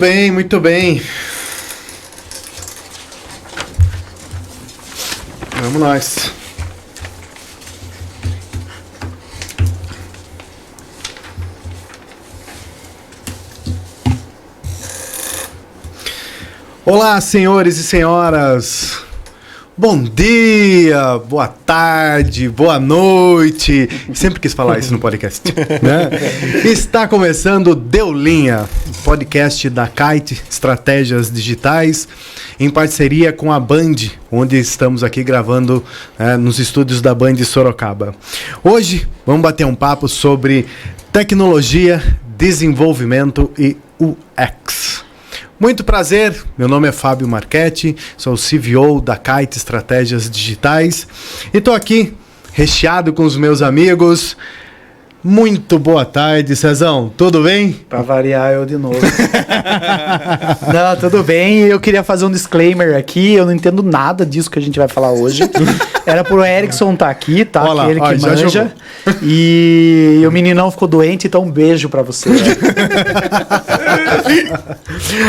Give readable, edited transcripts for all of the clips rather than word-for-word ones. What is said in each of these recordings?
Bem, muito bem. Vamos nós. Olá, senhores e senhoras. Bom dia, boa tarde, boa noite. Sempre quis falar isso no podcast, né? Está começando o Deu Linha, podcast da Kite Estratégias Digitais, em parceria com a Band, onde estamos aqui gravando nos estúdios da Band Sorocaba. Hoje vamos bater um papo sobre tecnologia, desenvolvimento e UX. Muito prazer, meu nome é Fábio Marchetti, sou o CVO da Kite Estratégias Digitais e estou aqui recheado com os meus amigos. Muito boa tarde, Cezão, tudo bem? Pra variar eu de novo. Não, tudo bem, eu queria fazer um disclaimer aqui, eu não entendo nada disso que a gente vai falar hoje. Era pro Erickson estar aqui, tá? Olá, que ele que manja. E o meninão ficou doente, então um beijo pra você.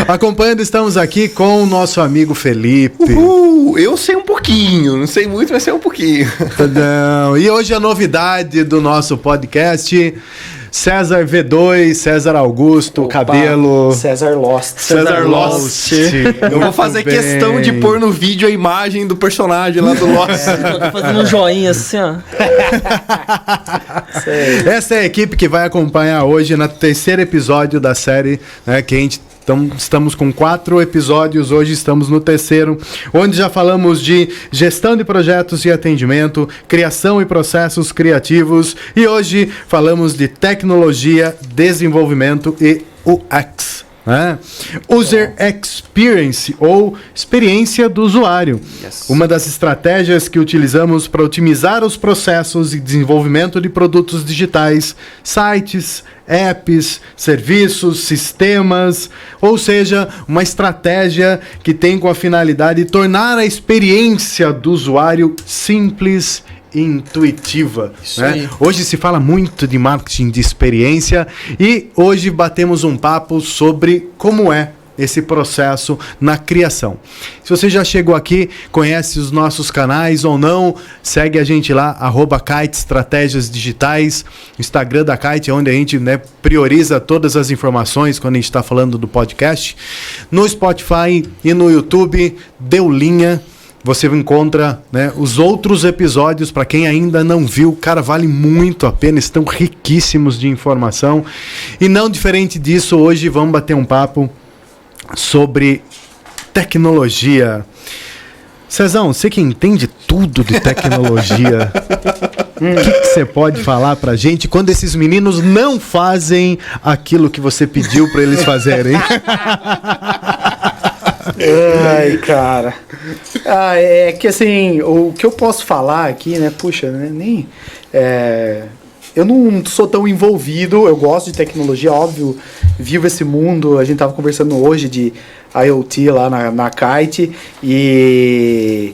Acompanhando, estamos aqui com o nosso amigo Felipe. Eu sei um pouquinho, não sei muito, mas sei um pouquinho. E hoje a novidade do nosso podcast, César V2, César Augusto, Opa, cabelo... César Lost. César Lost. Eu vou fazer questão de pôr no vídeo a imagem do personagem lá do Lost. Tô fazendo um joinha assim, ó. Essa é a equipe que vai acompanhar hoje no terceiro episódio da série, né, que a gente... Então, estamos com 4 episódios, hoje estamos no terceiro, onde já falamos de gestão de projetos e atendimento, criação e processos criativos, e hoje falamos de tecnologia, desenvolvimento e UX. User Experience, ou experiência do usuário. Yes. Uma das estratégias que utilizamos para otimizar os processos e desenvolvimento de produtos digitais, sites, apps, serviços, sistemas, ou seja, uma estratégia que tem com a finalidade de tornar a experiência do usuário simples e intuitiva, né? Hoje se fala muito de marketing de experiência e hoje batemos um papo sobre como é esse processo na criação. Se você já chegou aqui, conhece os nossos canais ou não, segue a gente lá, @Kite Estratégias Digitais, Instagram da Kite, onde a gente, né, prioriza todas as informações quando a gente está falando do podcast. No Spotify e no YouTube, Deu Linha. Você encontra, né, os outros episódios, para quem ainda não viu, cara, vale muito a pena, estão riquíssimos de informação. E não diferente disso, hoje vamos bater um papo sobre tecnologia. Cezão, você que entende tudo de tecnologia, o que você pode falar pra gente quando esses meninos não fazem aquilo que você pediu para eles fazerem? Ai, cara. É que assim, o que eu posso falar aqui, né? Puxa, né, eu não sou tão envolvido, eu gosto de tecnologia, óbvio, vivo esse mundo, a gente tava conversando hoje de IoT lá na Kite, e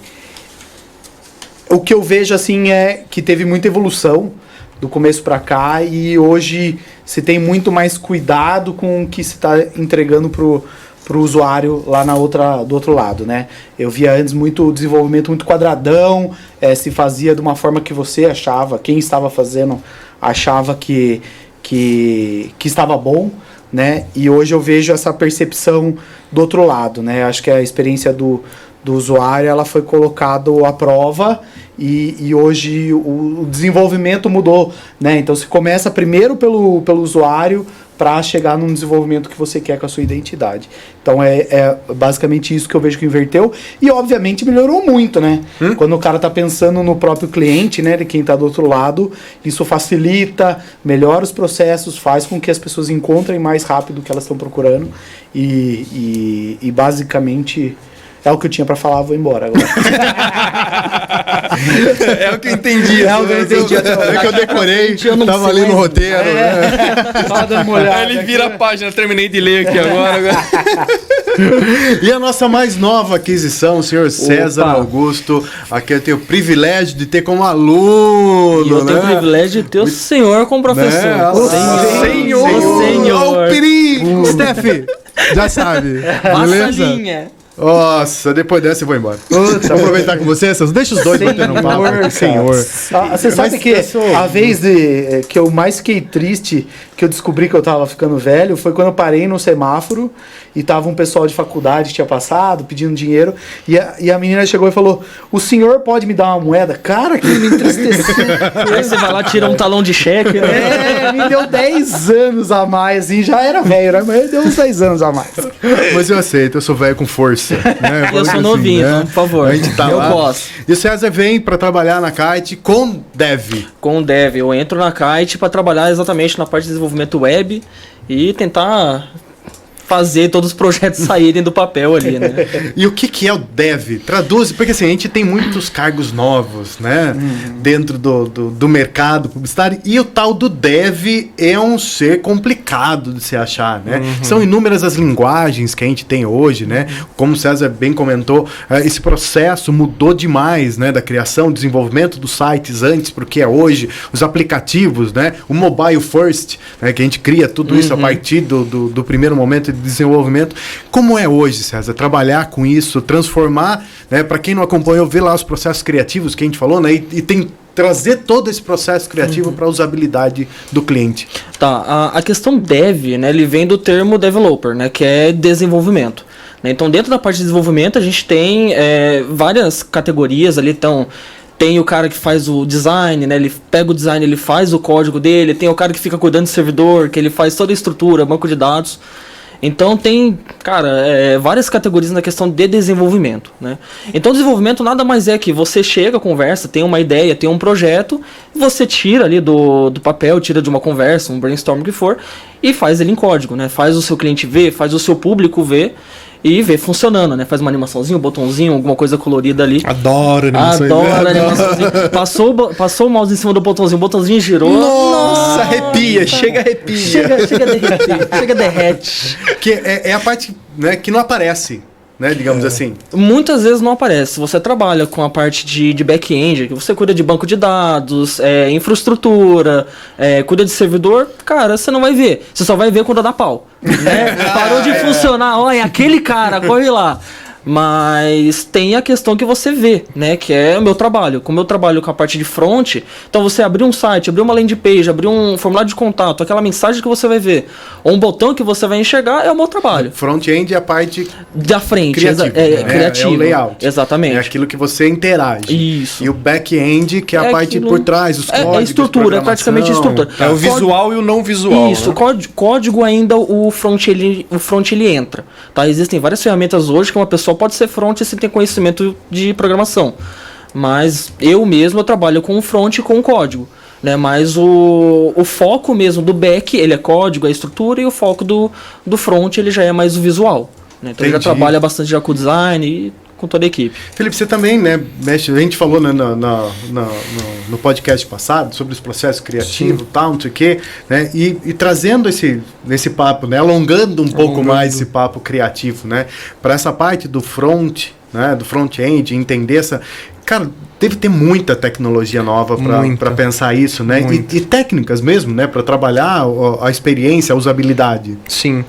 o que eu vejo assim é que teve muita evolução do começo para cá e hoje se tem muito mais cuidado com o que se está entregando pro usuário lá do outro lado, né? Eu via antes muito desenvolvimento muito quadradão, se fazia de uma forma que você achava, quem estava fazendo achava que estava bom, né? E hoje eu vejo essa percepção do outro lado, né? Acho que a experiência do usuário ela foi colocada à prova e hoje o desenvolvimento mudou, né? Então se começa primeiro pelo usuário para chegar num desenvolvimento que você quer com a sua identidade. Então é basicamente isso que eu vejo que inverteu e obviamente melhorou muito, né? Quando o cara tá pensando no próprio cliente, né, de quem tá do outro lado, isso facilita, melhora os processos, faz com que as pessoas encontrem mais rápido o que elas estão procurando e basicamente é o que eu tinha pra falar, vou embora agora. É o que eu entendi. É o que eu entendi. É que eu decorei, eu não tava sei ali no mais. roteiro. Né? Só dando uma olhada Aí ele vira a página, terminei de ler aqui agora. E a nossa mais nova aquisição, o senhor César Augusto. Aqui eu tenho o privilégio de ter como aluno. E eu tenho o privilégio de ter o senhor como professor. Né? Senhor! Olha o perigo! Steph, já sabe. Passa a Beleza? linha. Nossa, depois dessa eu vou embora. Deixa eu aproveitar com você, Celso. Deixa os dois batendo um papo. Senhor. Você sabe que a vez que eu mais fiquei triste, que eu descobri que eu tava ficando velho, foi quando eu parei no semáforo e tava um pessoal de faculdade que tinha passado, pedindo dinheiro, e a menina chegou e falou: o senhor pode me dar uma moeda? Cara, que me entristeceu. Aí você vai lá, tira um talão de cheque. Né? Me deu 10 anos a mais, assim, já era velho, né? Mas deu uns 10 anos a mais. Mas eu aceito, eu sou velho com força. Né? Eu sou novinho, então, por favor. A gente tá eu lá. posso. E o César vem pra trabalhar na Kite com Dev. Com o Dev, eu entro na Kite para trabalhar exatamente na parte de desenvolvimento web e tentar fazer todos os projetos saírem do papel ali, né? E o que é o Dev? Traduz, porque assim, a gente tem muitos cargos novos, né? Dentro do mercado publicitário. E o tal do Dev é um ser complicado de se achar, né? São inúmeras as linguagens que a gente tem hoje, né? Como o César bem comentou, esse processo mudou demais, né? Da criação, desenvolvimento dos sites antes, porque é hoje, os aplicativos, né? O mobile first, né? Que a gente cria tudo isso a partir do primeiro momento de desenvolvimento. Como é hoje, César, trabalhar com isso, transformar, né, para quem não acompanhou, ver lá os processos criativos que a gente falou, né, e tem trazer todo esse processo criativo para a usabilidade do cliente. Tá, a questão dev, né, ele vem do termo developer, né, que é desenvolvimento. Né? Então, dentro da parte de desenvolvimento, a gente tem várias categorias ali, então tem o cara que faz o design, né? Ele pega o design, ele faz o código dele, tem o cara que fica cuidando do servidor, que ele faz toda a estrutura, banco de dados. Então tem, cara, várias categorias na questão de desenvolvimento, né? Então desenvolvimento nada mais é que você chega, conversa, tem uma ideia, tem um projeto, você tira ali do papel, tira de uma conversa, um brainstorm que for, e faz ele em código, né? Faz o seu cliente ver, faz o seu público ver, e vê funcionando, né? Faz uma animaçãozinha, um botãozinho, alguma coisa colorida ali. Adoro animações. Adoro animaçãozinho. Passou o mouse em cima do botãozinho, o botãozinho girou. Nossa, arrepia, chega arrepia. Chega a derreter, chega derrete. Que é a parte, né, que não aparece, né, digamos assim. Muitas vezes não aparece. Você trabalha com a parte de back-end, que você cuida de banco de dados, infraestrutura, cuida de servidor, cara, você não vai ver. Você só vai ver quando dá pau. Né? Parou de funcionar, olha, aquele cara, corre lá. Mas tem a questão que você vê, né? Que é o meu trabalho. Como eu trabalho com a parte de front, então você abrir um site, abrir uma landing page, abrir um formulário de contato, aquela mensagem que você vai ver, ou um botão que você vai enxergar, é o meu trabalho. Front-end é a parte da frente, criativa, criativo. é o layout. Exatamente. É aquilo que você interage. Isso. E o back-end, que é a parte por trás, os códigos. É estrutura, é praticamente estrutura. É o visual e o não visual. Isso, né? código ainda o front ele entra. Tá? Existem várias ferramentas hoje que uma pessoa pode ser front se tem conhecimento de programação. Mas eu trabalho com o front e com o código. Né? Mas o foco mesmo do back, ele é código, é estrutura, e o foco do front ele já é mais o visual. Né? Então ele já trabalha bastante já com o design e com toda a equipe. Felipe, você também, né, mexe, a gente falou, né, no podcast passado sobre os processos criativos, tal, não sei o quê, né, e trazendo esse papo, né, alongando um pouco mais esse papo criativo, né, para essa parte do front, né, do front-end, entender essa... Cara, deve ter muita tecnologia nova para pensar isso, né? E técnicas mesmo, né? Para trabalhar a experiência, a usabilidade. Sim.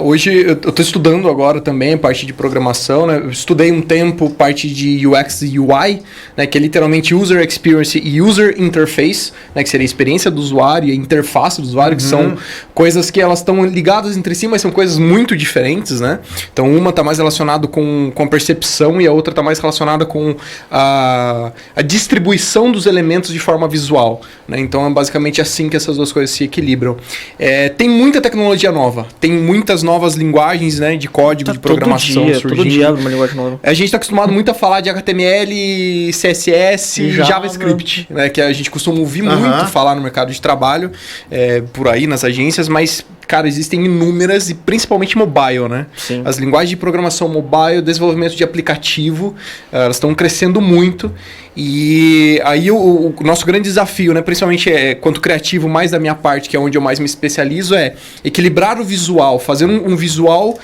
Hoje eu estou estudando agora também a parte de programação, né? Eu estudei um tempo parte de UX e UI, né? Que é literalmente User Experience e User Interface, né? Que seria a experiência do usuário e a interface do usuário, que são coisas que elas estão ligadas entre si, mas são coisas muito diferentes, né? Então uma está mais relacionada com a percepção e a outra está mais relacionada com a distribuição dos elementos de forma visual, né? Então é basicamente assim que essas duas coisas se equilibram. Tem muita tecnologia nova, tem muitas novas linguagens, né, de código, de programação surgindo. Todo dia abre uma linguagem nova. A gente está acostumado muito a falar de HTML, CSS e JavaScript, né, que a gente costuma ouvir muito falar no mercado de trabalho, por aí nas agências, mas cara, existem inúmeras e principalmente mobile, né? Sim. As linguagens de programação mobile, desenvolvimento de aplicativo, elas estão crescendo muito muito. E aí o nosso grande desafio, né, principalmente quanto criativo, mais da minha parte, que é onde eu mais me especializo, é equilibrar o visual, fazer um visual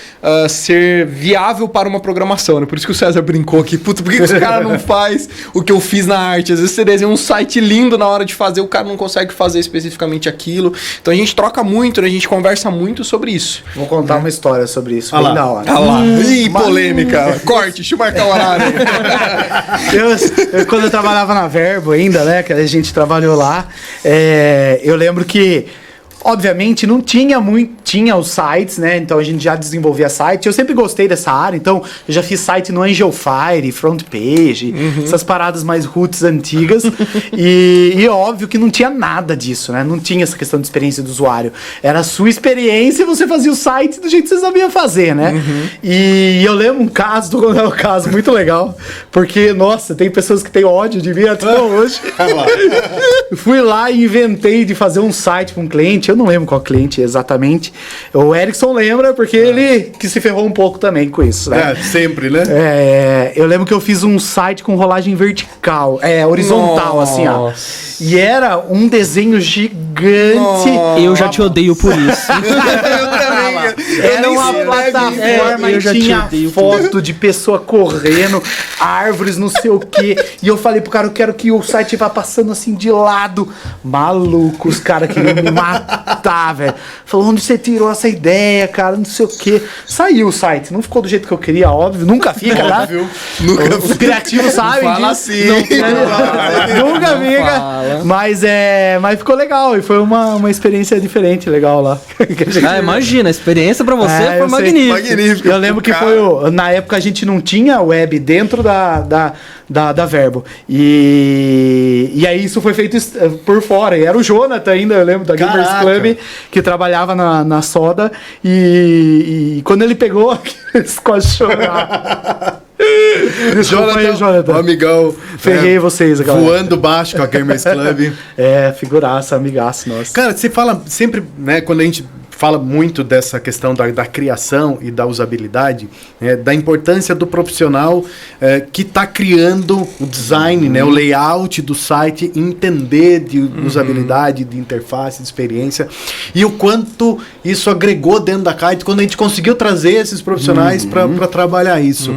ser viável para uma programação, né? Por isso que o César brincou aqui, puta, por que esse cara não faz o que eu fiz na arte? Às vezes você desenha um site lindo na hora de fazer, o cara não consegue fazer especificamente aquilo. Então a gente troca muito, né? A gente conversa muito sobre isso. Vou contar uma história sobre isso. Olha lá. Da hora. Olha lá. Ih, polêmica. Corte, deixa eu marcar o horário aí. Quando eu trabalhava na Verbo ainda, né? Que a gente trabalhou lá, eu lembro que, obviamente, não tinha tinha os sites, né? Então a gente já desenvolvia site. Eu sempre gostei dessa área, então eu já fiz site no Angelfire, front page, essas paradas mais roots antigas. e óbvio que não tinha nada disso, né? Não tinha essa questão de experiência do usuário. Era a sua experiência e você fazia o site do jeito que você sabia fazer, né? E eu lembro um caso, tô contando um caso muito legal, porque, nossa, tem pessoas que têm ódio de mim até hoje. Fui lá e inventei de fazer um site para um cliente, eu não lembro qual cliente exatamente. O Erickson lembra, porque ele que se ferrou um pouco também com isso, né? Sempre, né? Eu lembro que eu fiz um site com vertical, horizontal, assim, ó. E era um desenho gigante. Eu já te odeio por isso. Eu também. Era uma plataforma eu e já tinha te odeio foto de pessoa correndo, árvores, não sei o quê. E eu falei pro cara, eu quero que o site vá passando assim de lado. Maluco, os caras queriam me matar, velho. Falou, onde você tirou essa ideia, cara? Não sei o quê. Saiu o site, não ficou do jeito que eu queria, óbvio. Nunca fica, tá? Os criativos sabem Fala disso. assim. Nunca fica. Mas ficou legal. E foi uma experiência diferente, legal lá. Imagina, a experiência pra você foi eu sei. magnífica. Magnífico. Eu lembro que na época a gente não tinha web dentro da Verbo. E aí isso foi feito por fora. E era o Jonathan ainda, eu lembro, da Gamers Club, que trabalhava na Soda. E quando ele pegou, eles quase choraram. Jonathan, o amigão. Ferrei vocês, galera. Voando baixo com a Gamers Club. Figuraça, amigaço nosso. Cara, você fala sempre, né, quando a gente fala muito dessa questão da criação e da usabilidade, da importância do profissional que está criando o design, né, o layout do site, entender de usabilidade, de interface, de experiência, e o quanto isso agregou dentro da Kite quando a gente conseguiu trazer esses profissionais para trabalhar isso.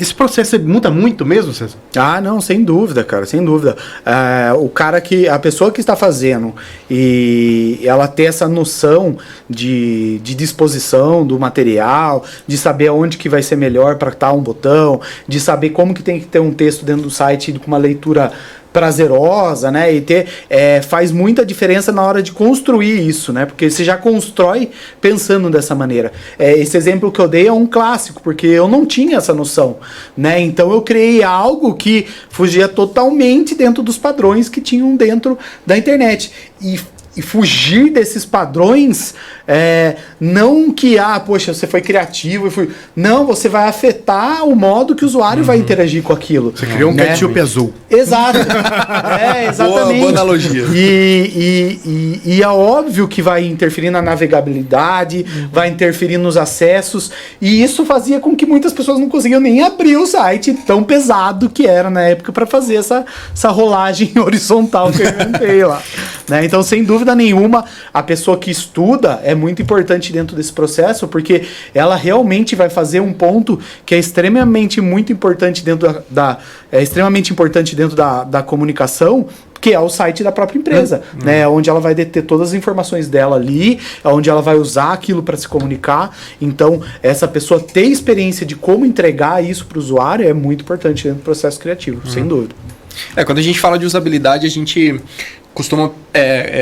Esse processo muda muito mesmo, César? Ah, não, sem dúvida, cara, sem dúvida. A pessoa que está fazendo e ela ter essa noção de disposição do material, de saber onde que vai ser melhor para estar um botão, de saber como que tem que ter um texto dentro do site com uma leitura prazerosa, né, e faz muita diferença na hora de construir isso, né, porque você já constrói pensando dessa maneira. Esse exemplo que eu dei é um clássico, porque eu não tinha essa noção, né, então eu criei algo que fugia totalmente dentro dos padrões que tinham dentro da internet, e fugir desses padrões, não que, poxa, você foi criativo, não, você vai afetar o modo que o usuário vai interagir com aquilo. Você criou um ketchup azul. Exato. Exatamente. Boa analogia. E é óbvio que vai interferir na navegabilidade, vai interferir nos acessos, e isso fazia com que muitas pessoas não conseguiam nem abrir o site tão pesado que era na época para fazer essa rolagem horizontal que eu inventei lá. Né? Então, sem dúvida nenhuma, a pessoa que estuda é muito importante dentro desse processo, porque ela realmente vai fazer um ponto que é extremamente muito importante dentro extremamente importante dentro da comunicação, que é o site da própria empresa, né? Onde ela vai deter todas as informações dela ali, onde ela vai usar aquilo para se comunicar. Então, essa pessoa ter experiência de como entregar isso para o usuário é muito importante dentro do processo criativo, sem dúvida. Quando a gente fala de usabilidade, a gente costuma...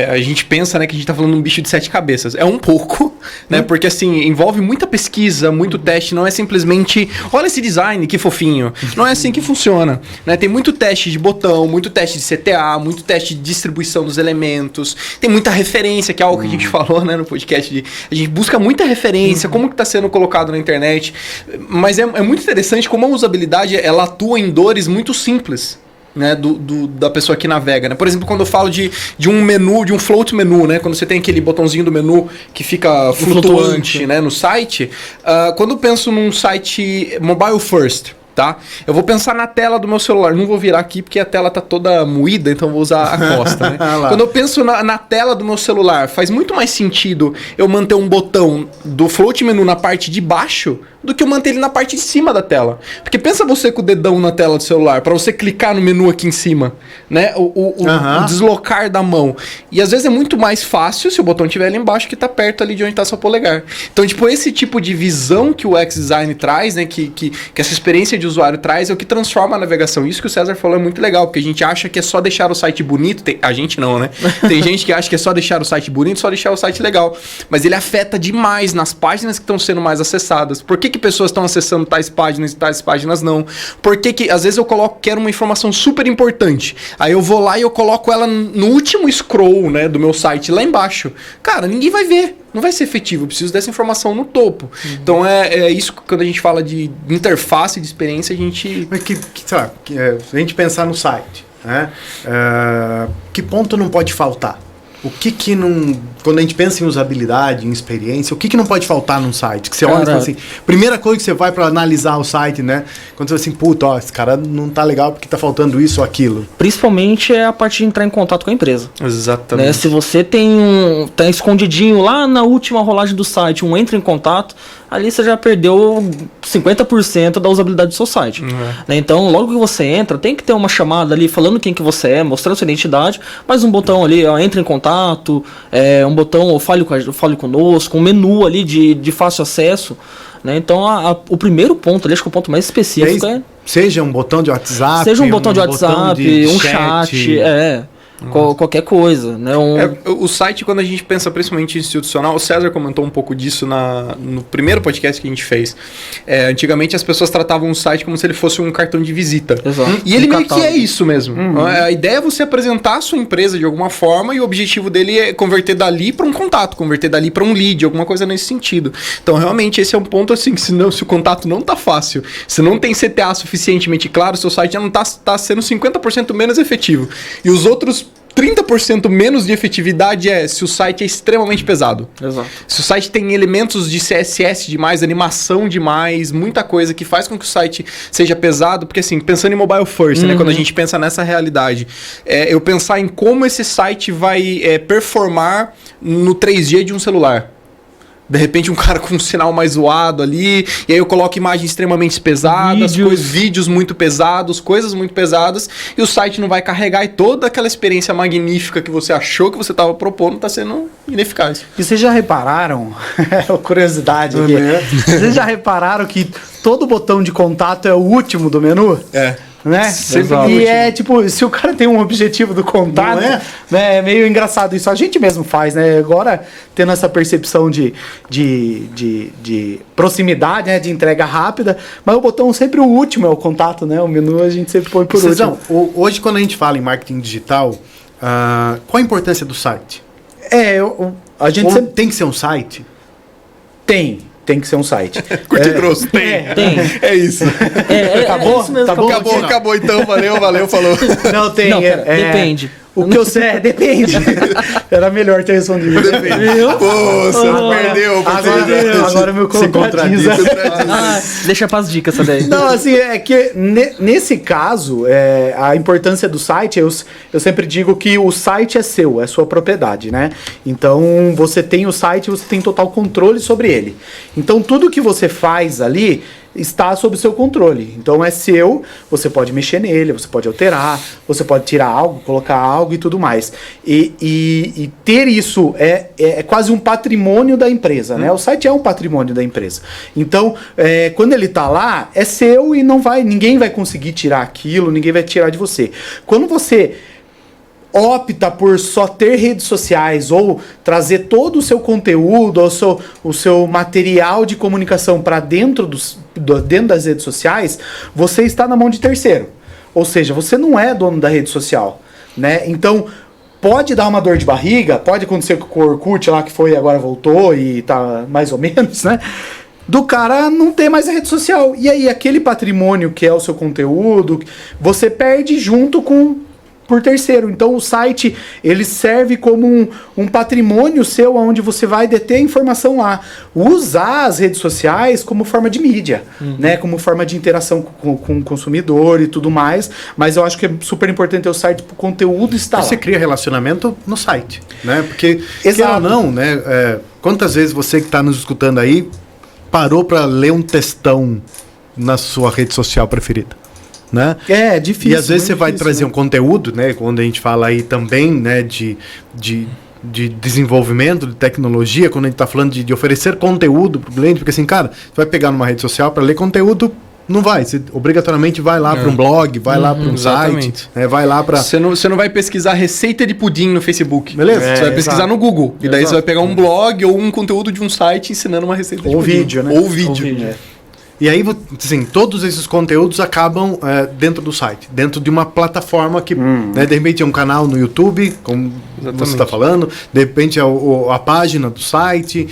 a gente pensa, né, que a gente tá falando de um bicho de 7 cabeças. É um pouco, né? Porque, assim, envolve muita pesquisa, muito teste. Não é simplesmente, olha esse design, que fofinho. Não é assim que funciona, né? Tem muito teste de botão, muito teste de CTA, muito teste de distribuição dos elementos. Tem muita referência, que é algo que a gente falou, né, no podcast. A gente busca muita referência, como que tá sendo colocado na internet. Mas é muito interessante como a usabilidade, ela atua em dores muito simples, né, da pessoa que navega, né? Por exemplo, quando eu falo de um menu, de um float menu, né? Quando você tem aquele botãozinho do menu que fica flutuante, né, no site. Quando eu penso num site mobile first, tá? Eu vou pensar na tela do meu celular. Não vou virar aqui porque a tela tá toda moída, então eu vou usar a costa, né? Quando eu penso na tela do meu celular, faz muito mais sentido eu manter um botão do float menu na parte de baixo do que eu manter ele na parte de cima da tela. Porque pensa você com o dedão na tela do celular, para você clicar no menu aqui em cima, né? O deslocar da mão. E às vezes é muito mais fácil se o botão estiver ali embaixo que tá perto ali de onde tá seu polegar. Então, tipo, esse tipo de visão que o X-Design traz, né? Que essa experiência de usuário traz é o que transforma a navegação. Isso que o César falou é muito legal, porque a gente acha que é só deixar o site bonito. A gente não, né? Tem gente que acha que é só deixar o site bonito, só deixar o site legal. Mas ele afeta demais nas páginas que estão sendo mais acessadas. Por que pessoas estão acessando tais páginas e tais páginas não? Por que às vezes eu quero uma informação super importante. Aí eu vou lá e eu coloco ela no último scroll, né, do meu site, lá embaixo. Cara, ninguém vai ver. Não vai ser efetivo, eu preciso dessa informação no topo. Então é isso que quando a gente fala de interface, de experiência, a gente... Mas sei lá, se a gente pensar no site, né? Que ponto não pode faltar? O que não... Quando a gente pensa em usabilidade, em experiência, o que não pode faltar num site? Que você olha e fala assim... Primeira coisa que você vai para analisar o site, né? Quando você fala assim, puta, ó, esse cara não tá legal porque tá faltando isso ou aquilo. Principalmente é a parte de entrar em contato com a empresa. Exatamente. Né? Se você tá escondidinho lá na última rolagem do site, entra em contato, ali você já perdeu 50% da usabilidade do seu site. Né? Então, logo que você entra, tem que ter uma chamada ali falando quem que você é, mostrando sua identidade, mais um botão ali, ó, entra em contato, um botão, ou fale conosco, um menu ali de fácil acesso. Né? Então, o primeiro ponto ali, acho que o ponto mais específico seja um botão de WhatsApp, seja um botão de WhatsApp, um chat, qualquer coisa, né? O site, quando a gente pensa principalmente institucional, o César comentou um pouco disso no primeiro podcast que a gente fez. Antigamente as pessoas tratavam o site como se ele fosse um cartão de visita. Exato. E ele meio que é isso mesmo. A ideia é você apresentar a sua empresa de alguma forma e o objetivo dele é converter dali para um contato, converter dali para um lead, alguma coisa nesse sentido. Então, realmente, esse é um ponto assim, que se o contato não tá fácil, se não tem CTA suficientemente claro, seu site já não tá sendo 50% menos efetivo. E os outros 30% menos de efetividade se o site é extremamente pesado. Exato. Se o site tem elementos de CSS demais, animação demais, muita coisa que faz com que o site seja pesado, porque assim, pensando em mobile first, né, quando a gente pensa nessa realidade, eu pensar em como esse site vai performar no 3G de um celular. De repente um cara com um sinal mais zoado ali, e aí eu coloco imagens extremamente pesadas, vídeos muito pesados, coisas muito pesadas, e o site não vai carregar e toda aquela experiência magnífica que você achou que você estava propondo está sendo ineficaz. E vocês já repararam, curiosidade aqui, vocês já repararam que todo botão de contato é o último do menu? Né? E tipo, se o cara tem um objetivo do contato, né, é meio engraçado isso. A gente mesmo faz, né? Agora, tendo essa percepção de proximidade, né? De entrega rápida, mas o botão sempre o último é o contato, né? O menu a gente sempre põe por último. Hoje, quando a gente fala em marketing digital, qual a importância do site? A gente sempre... Tem que ser um site? Tem que ser um site. Curto e grosso, tem. É isso. Acabou? Isso mesmo, Acabou então. Valeu, falou. Não, tem. Não, depende. O que eu sei, depende. Era melhor ter respondido. Perdeu. Agora meu contradiz. Deixa pras dicas essa daí. Não, assim, é que nesse caso, a importância do site, eu sempre digo que o site é seu, é sua propriedade, né? Então, você tem o site, você tem total controle sobre ele. Então, tudo que você faz ali está sob seu controle. Então é seu, você pode mexer nele, você pode alterar, você pode tirar algo, colocar algo e tudo mais. E ter isso é quase um patrimônio da empresa, né? O site é um patrimônio da empresa. Então, quando ele está lá, é seu e ninguém vai conseguir tirar aquilo, ninguém vai tirar de você. Quando você opta por só ter redes sociais ou trazer todo o seu conteúdo, o seu material de comunicação para dentro das redes sociais, você está na mão de terceiro. Ou seja, você não é dono da rede social, né? Então, pode dar uma dor de barriga, pode acontecer com o Orkut lá, que foi agora voltou e tá mais ou menos, né? Do cara não ter mais a rede social. E aí, aquele patrimônio que é o seu conteúdo, você perde junto com por terceiro. Então o site ele serve como um patrimônio seu, onde você vai deter a informação lá. Usar as redes sociais como forma de mídia, né? Como forma de interação com o consumidor e tudo mais. Mas eu acho que é super importante ter o site para o conteúdo estar Você lá. cria relacionamento no site, né? Porque, Exato. queira ou não, né? Quantas vezes você que está nos escutando aí parou para ler um textão na sua rede social preferida? Né? É difícil. E às vezes muito você vai difícil, trazer né? um conteúdo, né? Quando a gente fala aí também, né? De desenvolvimento de tecnologia, quando a gente está falando de oferecer conteúdo para o cliente, porque assim, cara, você vai pegar numa rede social para ler conteúdo, não vai. Você obrigatoriamente vai lá para um blog, vai lá para um exatamente. site, né, vai lá para... Você não vai pesquisar receita de pudim no Facebook. Beleza? Você vai pesquisar exato. no Google. E daí Exato. você vai pegar um blog ou um conteúdo de um site ensinando uma receita de Ou pudim. vídeo, né? Ou vídeo. E aí, assim, todos esses conteúdos acabam dentro do site, dentro de uma plataforma que, né, de repente, é um canal no YouTube, como Exatamente. você está falando, de repente é a página do site,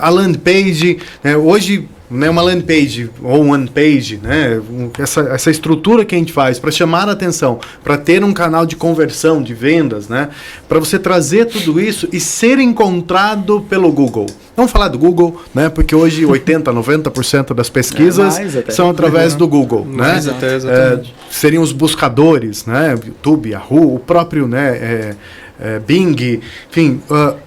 a landing page. Hoje, né, uma landing page ou um one page, né, essa estrutura que a gente faz para chamar a atenção, para ter um canal de conversão, de vendas, né, para você trazer tudo isso e ser encontrado pelo Google. Vamos falar do Google, né? Porque hoje 80%, 90% das pesquisas mais até. são através do Google, Mais né? até, exatamente. Seriam os buscadores, né? YouTube, Yahoo, o próprio, né? Bing, enfim.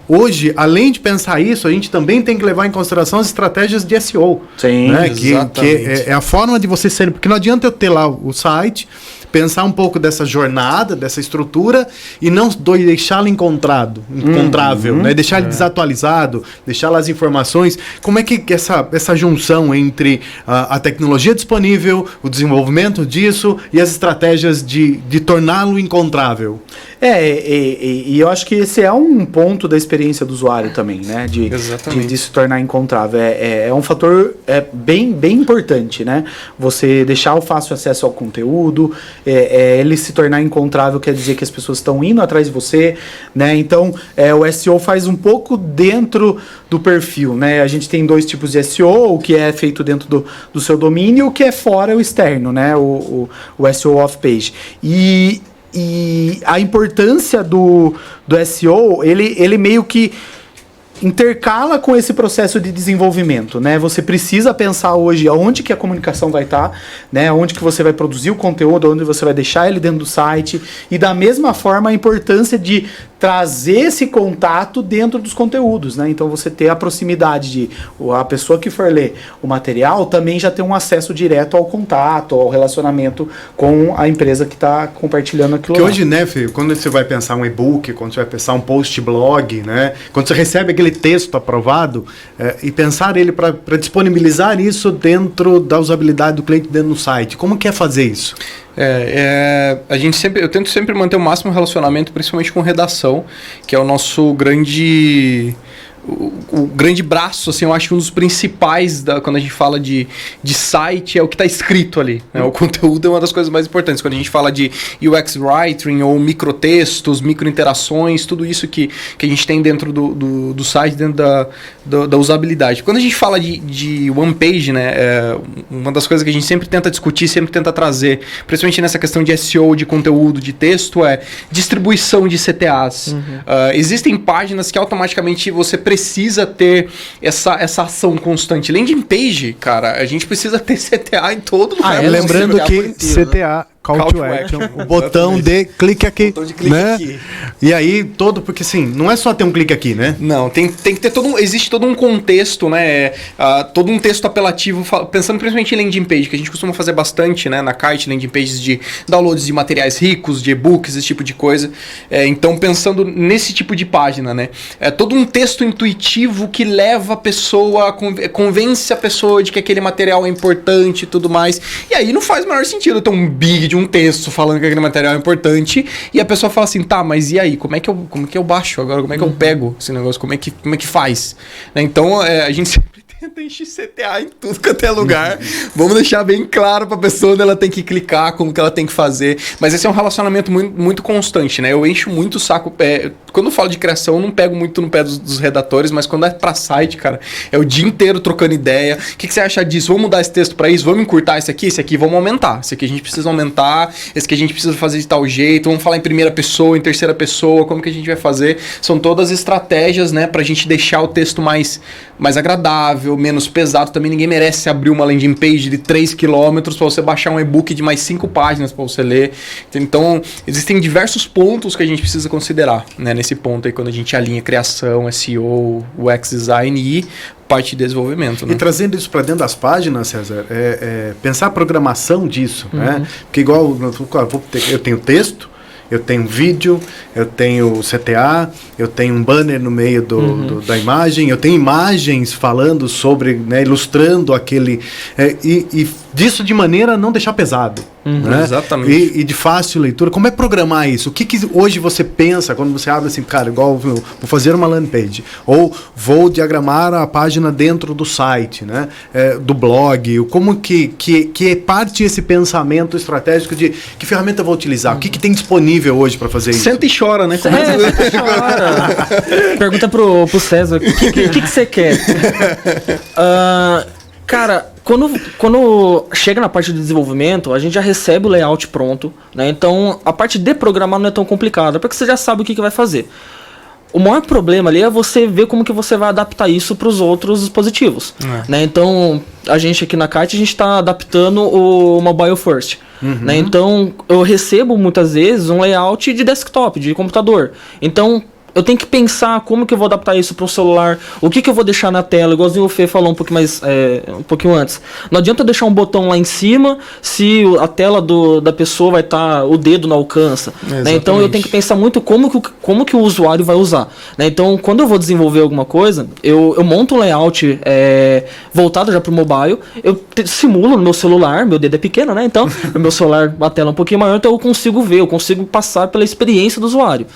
Hoje, além de pensar isso, a gente também tem que levar em consideração as estratégias de SEO. Sim, né? Que exatamente. é a forma de você ser... Porque não adianta eu ter lá o site, pensar um pouco dessa jornada, dessa estrutura e não deixá-lo encontrável, né? Deixar ele desatualizado, deixar lá as informações. Como é que essa junção entre a tecnologia disponível, o desenvolvimento disso e as estratégias de torná-lo encontrável? E eu acho que esse é um ponto da experiência do usuário também, né? Exatamente. De se tornar encontrável. É um fator bem importante, né? Você deixar o fácil acesso ao conteúdo, ele se tornar encontrável quer dizer que as pessoas estão indo atrás de você, né? Então, o SEO faz um pouco dentro do perfil, né? A gente tem dois tipos de SEO, o que é feito dentro do seu domínio e o que é fora, o externo, né? O SEO off-page. E a importância do SEO, ele meio que intercala com esse processo de desenvolvimento, né? Você precisa pensar hoje aonde que a comunicação vai estar, né? Onde que você vai produzir o conteúdo, onde você vai deixar ele dentro do site, e da mesma forma a importância de trazer esse contato dentro dos conteúdos, né? Então você ter a proximidade de a pessoa que for ler o material também já ter um acesso direto ao contato, ao relacionamento com a empresa que está compartilhando aquilo. Porque lá. hoje, né, filho, quando você vai pensar um e-book, quando você vai pensar um post blog, né, quando você recebe aquele texto aprovado e pensar ele para disponibilizar isso dentro da usabilidade do cliente dentro do site, como que é fazer isso? Eu tento sempre manter o máximo relacionamento, principalmente com redação, que é o nosso grande... O grande braço, assim, eu acho que um dos principais quando a gente fala de site é o que está escrito ali, né? O conteúdo é uma das coisas mais importantes. Quando a gente fala de UX Writing ou microtextos, microinterações, tudo isso que a gente tem dentro do site, dentro da usabilidade. Quando a gente fala de one page, né, uma das coisas que a gente sempre tenta discutir, sempre tenta trazer, principalmente nessa questão de SEO, de conteúdo, de texto, é distribuição de CTAs. Existem páginas que automaticamente você precisa ter essa ação constante. Landing page, cara, a gente precisa ter CTA em todo lugar. Lembrando CTA que por inteiro, né? CTA, Call to Action, o botão de clique aqui, Botão de clique né? aqui. E aí porque assim, não é só ter um clique aqui, né? Não, tem que ter existe todo um contexto, né? Todo um texto apelativo, pensando principalmente em landing page, que a gente costuma fazer bastante, né? Na Kite, landing pages de downloads de materiais ricos, de e-books, esse tipo de coisa. Então, pensando nesse tipo de página, né? Todo um texto intuitivo que leva a pessoa, convence a pessoa de que aquele material é importante e tudo mais. E aí não faz o menor sentido ter um big de um texto falando que aquele material é importante e a pessoa fala assim, tá, mas e aí? Como é que eu baixo agora? Como é que eu pego esse negócio? Como é que faz? Né? Então, a gente sempre tenta encher CTA em tudo quanto é lugar. Vamos deixar bem claro pra pessoa onde ela tem que clicar, como que ela tem que fazer. Mas esse é um relacionamento muito, muito constante, né? Eu encho muito o saco. quando eu falo de criação, eu não pego muito no pé dos redatores, mas quando é pra site, cara, é o dia inteiro trocando ideia. O que você acha disso? Vamos mudar esse texto pra isso? Vamos encurtar esse aqui vamos aumentar. Esse aqui a gente precisa aumentar, esse aqui a gente precisa fazer de tal jeito, vamos falar em primeira pessoa, em terceira pessoa, como que a gente vai fazer? São todas estratégias, né, pra gente deixar o texto mais agradável, menos pesado. Também ninguém merece abrir uma landing page de 3 km pra você baixar um e-book de mais 5 páginas pra você ler. Então, existem diversos pontos que a gente precisa considerar, né, nesse ponto aí, quando a gente alinha criação, SEO, UX design e parte de desenvolvimento. Né? E trazendo isso para dentro das páginas, César, pensar a programação disso, né? Porque igual eu tenho texto, eu tenho vídeo, eu tenho CTA, eu tenho um banner no meio da imagem, eu tenho imagens falando sobre, né, ilustrando aquele... e disso de maneira a não deixar pesado. Né? Exatamente. E de fácil leitura. Como é programar isso? O que hoje você pensa quando você abre assim, cara, igual vou fazer uma landing page, ou vou diagramar a página dentro do site, né? Do blog, como que é parte esse pensamento estratégico de que ferramenta eu vou utilizar? O que tem disponível hoje para fazer isso? Senta e chora, né? Chora. Pergunta pro César, o que você quer? Cara, quando chega na parte de desenvolvimento, a gente já recebe o layout pronto, né? Então, a parte de programar não é tão complicada, porque você já sabe o que vai fazer. O maior problema ali é você ver como que você vai adaptar isso para os outros dispositivos, né? Então, a gente aqui na Kite, a gente está adaptando o Mobile First, né? Então, eu recebo muitas vezes um layout de desktop, de computador. Então, eu tenho que pensar como que eu vou adaptar isso para um celular, o que eu vou deixar na tela, igualzinho o Fê falou um pouquinho antes. Não adianta eu deixar um botão lá em cima se a tela da pessoa vai estar, o dedo não alcança. Né? Então eu tenho que pensar muito como que o usuário vai usar. Né? Então quando eu vou desenvolver alguma coisa, eu monto um layout voltado já para o mobile, eu simulo no meu celular, meu dedo é pequeno, né? Então no meu celular a tela é um pouquinho maior, então eu consigo ver, eu consigo passar pela experiência do usuário.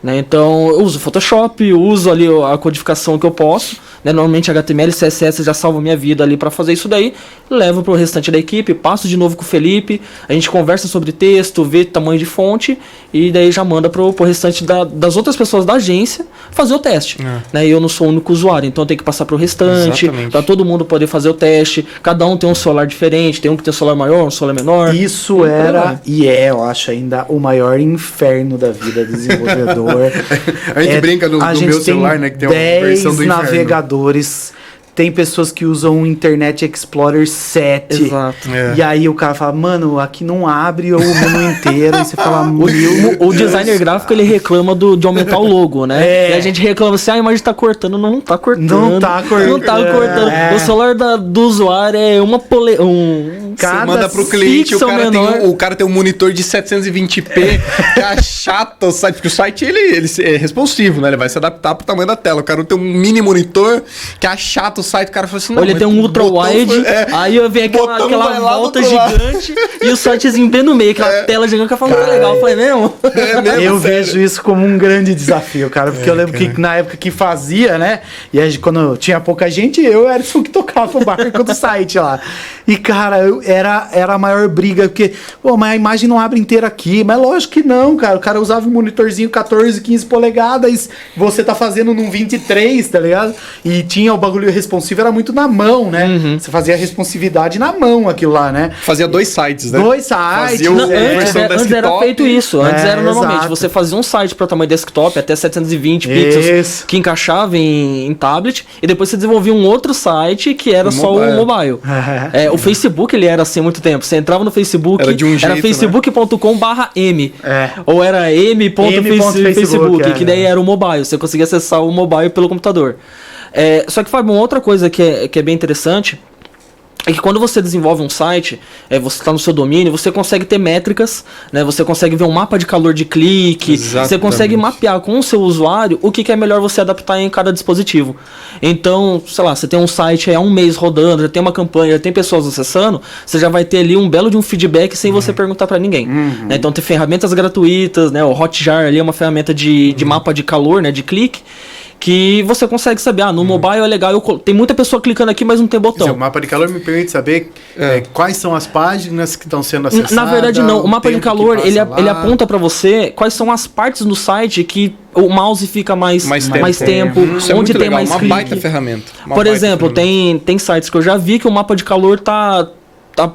Né? Então eu uso Photoshop, eu uso ali a codificação que eu posso, né? Normalmente HTML e CSS já salva minha vida ali para fazer isso daí, levo pro restante da equipe, passo de novo com o Felipe, a gente conversa sobre texto, vê tamanho de fonte e daí já manda pro restante das outras pessoas da agência fazer o teste. Né? E eu não sou o único usuário, então eu tenho que passar pro restante, para todo mundo poder fazer o teste, cada um tem um celular diferente, tem um que tem um celular maior, um celular menor. Isso era e eu acho ainda o maior inferno da vida do desenvolvedor. A gente brinca no meu celular, né, que tem uma versão do inferno. Navegadores, tem pessoas que usam o Internet Explorer 7. Exato. E aí o cara fala, mano, aqui não abre o menu inteiro. E você fala, o designer gráfico, ele reclama de aumentar o logo, né? E a gente reclama assim, a imagem tá cortando. Não tá cortando. Não tá cortando. O celular do usuário é você manda pro cliente, o cara tem um monitor de 720p, que é chato o site, porque o site ele é responsivo, né? Ele vai se adaptar pro tamanho da tela. O cara tem um mini monitor que é chato o site, o cara fala assim, não, ele tem um ultra wide, aí eu venho aquela volta gigante e o sitezinho bem no meio, aquela tela gigante que eu falo, muito legal. Eu falei, mesmo? Eu vejo isso como um grande desafio, cara, porque eu lembro que na época que fazia, né, e aí, quando tinha pouca gente, eu era o que tocava o barco do site lá. E, cara, era a maior briga, porque, mas a imagem não abre inteira aqui, mas lógico que não, cara, o cara usava um monitorzinho 14, 15 polegadas, você tá fazendo num 23, tá ligado? E tinha o bagulho responsivo, era muito na mão, né? Você fazia a responsividade na mão, aquilo lá, né? Fazia 2 sites, né? 2 sites. Antes era feito isso. Antes era normalmente, exato. Você fazia um site para tamanho desktop, até 720 pixels, que encaixava em tablet, e depois você desenvolvia um outro site que era só o mobile. O Facebook, ele era assim há muito tempo. Você entrava no Facebook, era de um jeito, era facebook.com/m. Ou era m.facebook, que daí era o mobile. Você conseguia acessar o mobile pelo computador. Só que, Fábio, uma outra coisa que é bem interessante é que quando você desenvolve um site, você está no seu domínio, você consegue ter métricas, né? Você consegue ver um mapa de calor de clique, você consegue mapear com o seu usuário o que é melhor você adaptar em cada dispositivo. Então, sei lá, você tem um site há um mês rodando, já tem uma campanha, já tem pessoas acessando, você já vai ter ali um belo de um feedback sem você perguntar para ninguém. Né? Então tem ferramentas gratuitas, né? O Hotjar ali é uma ferramenta de mapa de calor, né? De clique, que você consegue saber, no mobile é legal, tem muita pessoa clicando aqui, mas não tem Quer botão. dizer, o mapa de calor me permite saber quais são as páginas que estão sendo acessadas. Na verdade, não. O mapa de tempo que calor, passa ele lá. aponta pra você quais são as partes do site que o mouse fica mais tempo, Isso é onde muito tem legal, mais uma clique. baita ferramenta. Por exemplo, tem sites que eu já vi que o mapa de calor tá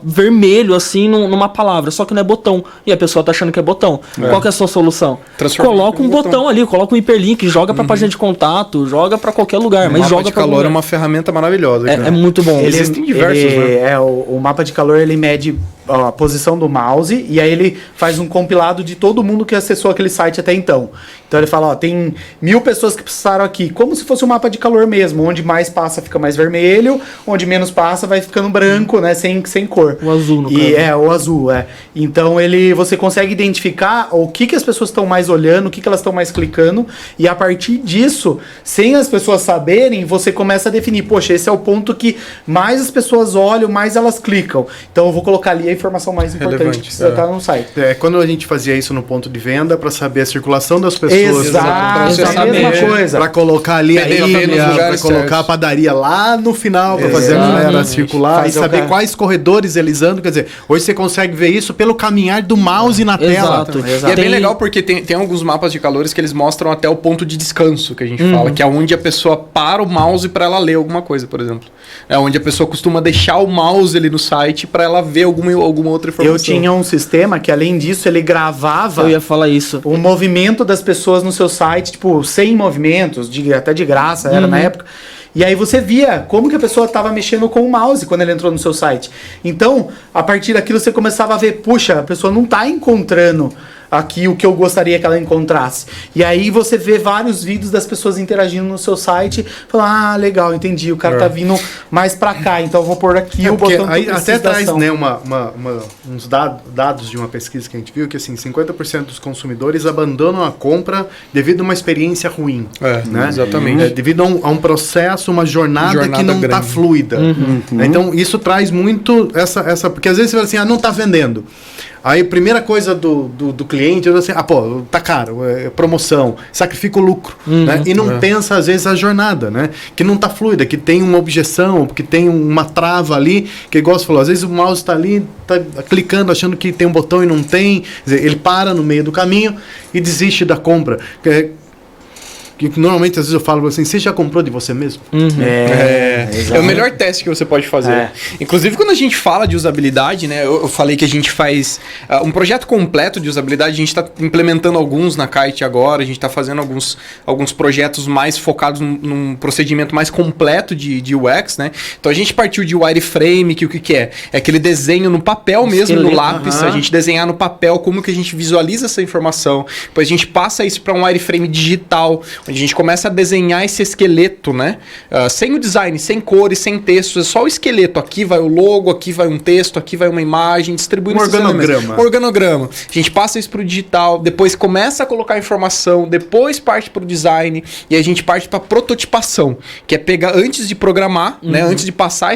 vermelho assim numa palavra, só que não é botão. E a pessoa tá achando que é botão. Qual que é a sua solução? Transforma Coloca um botão ali, coloca um hiperlink, joga pra página de contato, joga pra qualquer lugar, mas mapa joga de pra calor lugar. é uma ferramenta maravilhosa. cara. É muito bom. Existem diversos, né? O mapa de calor, ele mede a posição do mouse e aí ele faz um compilado de todo mundo que acessou aquele site até então. Então ele fala, tem 1000 pessoas que passaram aqui, como se fosse um mapa de calor mesmo, onde mais passa fica mais vermelho, onde menos passa vai ficando branco, né, sem cor. O azul, no caso. O azul, Então você consegue identificar o que as pessoas estão mais olhando, o que elas estão mais clicando, e a partir disso, sem as pessoas saberem, você começa a definir, poxa, esse é o ponto que mais as pessoas olham, mais elas clicam. Então eu vou colocar ali a informação mais importante Relevante, que precisa estar no site. Quando a gente fazia isso no ponto de venda, para saber a circulação das pessoas. Exato, pra a mesma coisa. Para colocar ali a PDV ilha, nos para lugares colocar certos. a padaria lá no final, para fazer a galera circular Fazer e o saber cara- quais corredores eles andam. Quer dizer, hoje você consegue ver isso pelo caminhar do mouse na tela. Exato. E é bem legal porque tem alguns mapas de calores que eles mostram até o ponto de descanso, que a gente fala, que é onde a pessoa para o mouse para ela ler alguma coisa, por exemplo. É onde a pessoa costuma deixar o mouse ali no site para ela ver alguma outra informação. Eu tinha um sistema que, além disso, ele gravava Eu ia falar isso. o movimento das pessoas no seu site, tipo, 100 movimentos, até de graça era na época. E aí você via como que a pessoa estava mexendo com o mouse quando ela entrou no seu site. Então, a partir daquilo você começava a ver, puxa, a pessoa não está encontrando aqui o que eu gostaria que ela encontrasse. E aí você vê vários vídeos das pessoas interagindo no seu site, falando, legal, entendi, o cara tá vindo mais pra cá, então eu vou pôr aqui o Porque botão aí que até precisa da traz ação. né, uns dados de uma pesquisa que a gente viu que assim, 50% dos consumidores abandonam a compra devido a uma experiência ruim. Né? Exatamente. Devido a um processo, uma jornada que não está grande. fluida. Então isso traz muito essa. Porque às vezes você fala assim, não está vendendo. Aí a primeira coisa do cliente é assim, tá caro, é promoção, sacrifica o lucro, né? E não pensa às vezes a jornada, né? Que não tá fluida, que tem uma objeção, que tem uma trava ali, que igual você falou, às vezes o mouse tá ali, tá clicando, achando que tem um botão e não tem, quer dizer, ele para no meio do caminho e desiste da compra. Que normalmente às vezes eu falo assim, você já comprou de você mesmo? É o melhor teste que você pode fazer. Inclusive, quando a gente fala de usabilidade, né? Eu falei que a gente faz um projeto completo de usabilidade, a gente está implementando alguns na Kite agora, a gente está fazendo alguns projetos mais focados num procedimento mais completo de UX, né? Então a gente partiu de wireframe, que o que é? É aquele desenho no papel mesmo, no lápis, a gente desenhar no papel como que a gente visualiza essa informação. Depois a gente passa isso para um wireframe digital, onde a gente começa a desenhar esse esqueleto, né? Sem o design, sem cores, sem textos, é só o esqueleto. Aqui vai o logo, aqui vai um texto, aqui vai uma imagem, distribuindo esses elementos. Um organograma. A gente passa isso para o digital, depois começa a colocar informação, depois parte para o design e a gente parte para prototipação, que é pegar antes de programar, né? Antes de passar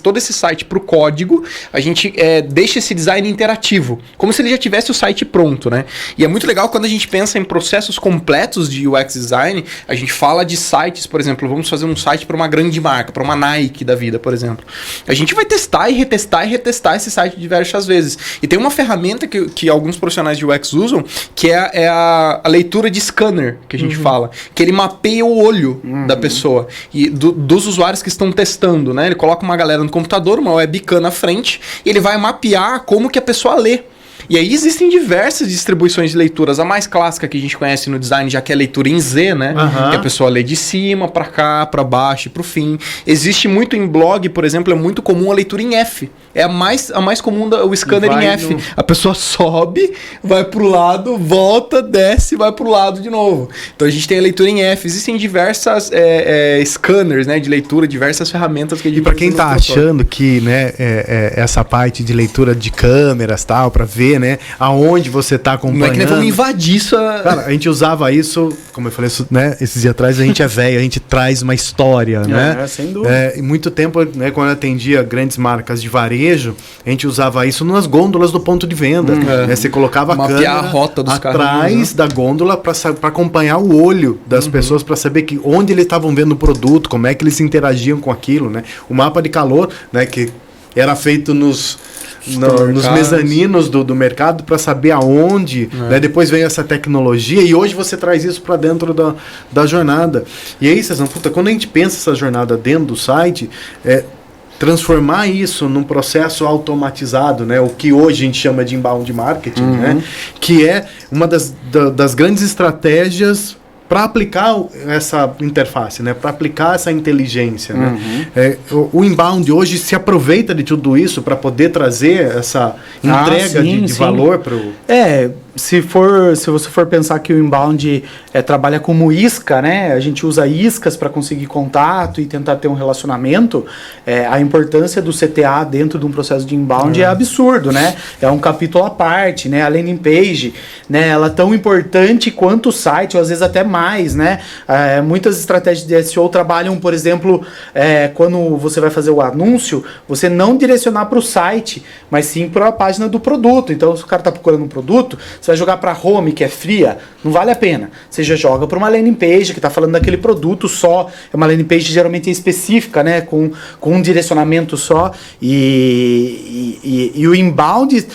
todo esse site para o código, a gente deixa esse design interativo, como se ele já tivesse o site pronto, né? E é muito legal quando a gente pensa em processos completos de UX design. A gente fala de sites, por exemplo, vamos fazer um site para uma grande marca, para uma Nike da vida, por exemplo. A gente vai testar e retestar esse site diversas vezes. E tem uma ferramenta que alguns profissionais de UX usam, que é a leitura de scanner, que a gente fala, que ele mapeia o olho da pessoa e dos usuários que estão testando, né? Ele coloca uma galera no computador, uma webcam na frente, e ele vai mapear como que a pessoa lê. E aí existem diversas distribuições de leituras. A mais clássica que a gente conhece no design, já que é a leitura em Z, né? Que a pessoa lê de cima para cá, para baixo e pro fim. Existe muito em blog, por exemplo, é muito comum a leitura em F. É a mais comum o scanner em F. A pessoa sobe, vai pro lado, volta, desce, vai pro lado de novo. Então a gente tem a leitura em F. Existem diversas scanners, né, de leitura, diversas ferramentas que a gente... E para quem tá achando que, né, essa parte de leitura de câmeras, tal, para ver, né? Aonde você tá acompanhando. Não é que nem vamos invadir isso. Cara, a gente usava isso, como eu falei, né? Esses dias atrás a gente é velho, a gente traz uma história, né? Sem dúvida. E muito tempo, né, quando eu atendia grandes marcas de varejo, a gente usava isso nas gôndolas do ponto de venda. Né? Você colocava a Mapear câmera a rota dos atrás carros, da gôndola para acompanhar o olho das pessoas, para saber onde eles estavam vendo o produto, como é que eles interagiam com aquilo, né? O mapa de calor, né, que era feito nos mezaninos do mercado para saber aonde, né? Depois veio essa tecnologia e hoje você traz isso para dentro da jornada. E aí, vocês quando a gente pensa essa jornada dentro do site, transformar isso num processo automatizado, né? O que hoje a gente chama de inbound marketing, né? Que é uma das grandes estratégias para aplicar essa interface, né? Para aplicar essa inteligência. Né? O inbound hoje se aproveita de tudo isso para poder trazer essa entrega de valor para o... Se você for pensar que o inbound trabalha como isca, né? A gente usa iscas para conseguir contato e tentar ter um relacionamento. A importância do CTA dentro de um processo de inbound é absurdo, né? É um capítulo à parte, né? A landing page, né? Ela é tão importante quanto o site, ou às vezes até mais, né? Muitas estratégias de SEO trabalham, por exemplo, quando você vai fazer o anúncio, você não direcionar para o site, mas sim para a página do produto. Então, se o cara está procurando um produto, você vai jogar para home, que é fria, não vale a pena. Você já joga para uma landing page que está falando daquele produto só. É uma landing page geralmente específica, né? Com um direcionamento só. E o inbound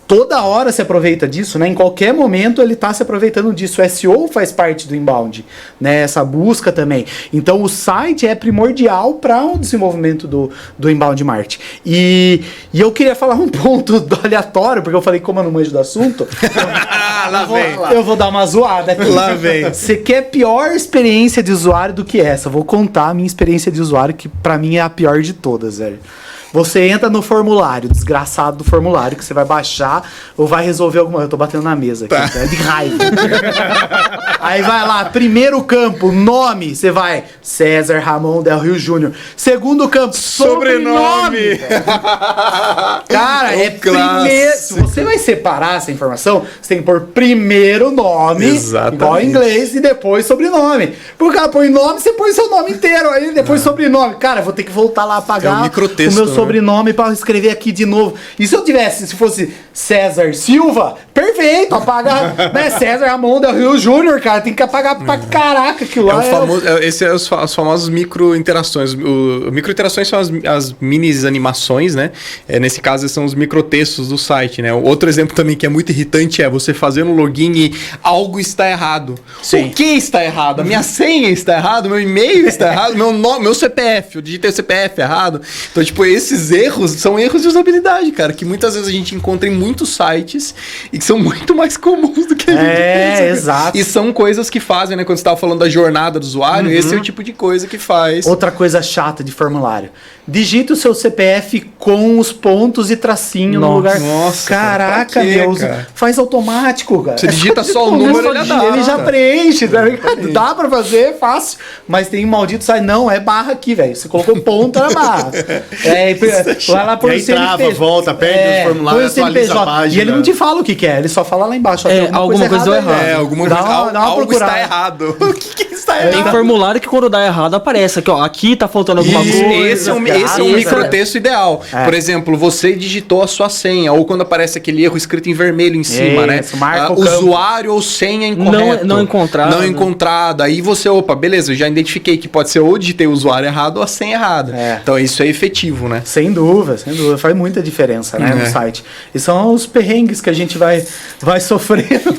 toda hora se aproveita disso, né? Em qualquer momento ele está se aproveitando disso. O SEO faz parte do inbound, né? Essa busca também. Então o site é primordial para o desenvolvimento do inbound marketing. E eu queria falar um ponto aleatório, porque eu falei como eu não manjo do assunto. Eu vou dar uma zoada aqui. Lá vem. Você quer pior experiência de usuário do que essa? Vou contar a minha experiência de usuário, que para mim é a pior de todas, velho. Você entra no formulário, desgraçado do formulário, que você vai baixar ou vai resolver alguma... Eu tô batendo na mesa aqui, é de raiva. Aí vai lá, primeiro campo, nome, você vai César Ramon Del Rio Júnior. Segundo campo, sobrenome. Cara, primeiro... Se você vai separar essa informação, você tem que pôr primeiro nome, igual em inglês, e depois sobrenome. Porque o cara põe nome, você põe seu nome inteiro, aí depois sobrenome. Cara, eu vou ter que voltar lá apagar um microtexto, o meu sobrenome para escrever aqui de novo. E se eu tivesse, se fosse César Silva, perfeito, apagar, né? César Ramon Del Rio Júnior, cara, tem que apagar pra caraca aquilo lá. Esse é os famosos micro-interações. Micro-interações são as mini-animações, né? Nesse caso, são os microtextos do site, né? Outro exemplo também que é muito irritante é você fazer um login e algo está errado. Sim. O que está errado? A minha senha está errada, meu e-mail está errado, meu nome, meu CPF, eu digitei o CPF errado. Então, tipo, esses erros são erros de usabilidade, cara, que muitas vezes a gente encontra em muitos sites e que são muito mais comuns do que a gente pensa. Exato. E são coisas que fazem, né? Quando você estava falando da jornada do usuário, esse é o tipo de coisa que faz. Outra coisa chata de formulário. Digita o seu CPF com os pontos e tracinho no lugar. Nossa, caraca, cara, pra quê, meu. cara? Faz automático, cara. Você digita só o número, ele já preenche, tá ligado? Dá pra fazer, é fácil. Mas tem um maldito sai, não, é barra aqui, velho. Você colocou ponto na barra. Vai lá por aí trava, volta, perde os formulários, atualiza a página. E ele não te fala o que é, ele só fala lá embaixo. Alguma coisa deu errado. Algo está errado. O que está errado? Tem formulário que quando dá errado aparece aqui, ó. Aqui tá faltando alguma coisa. Esse é um microtexto ideal. Por exemplo, você digitou a sua senha, ou quando aparece aquele erro escrito em vermelho em cima, né? Usuário ou senha incorreto. Não encontrado. Não encontrado. Aí você, beleza, eu já identifiquei que pode ser ou digitei o usuário errado ou a senha errada. Então isso é efetivo, né? Sem dúvida. Faz muita diferença, né, no site. E são os perrengues que a gente vai sofrendo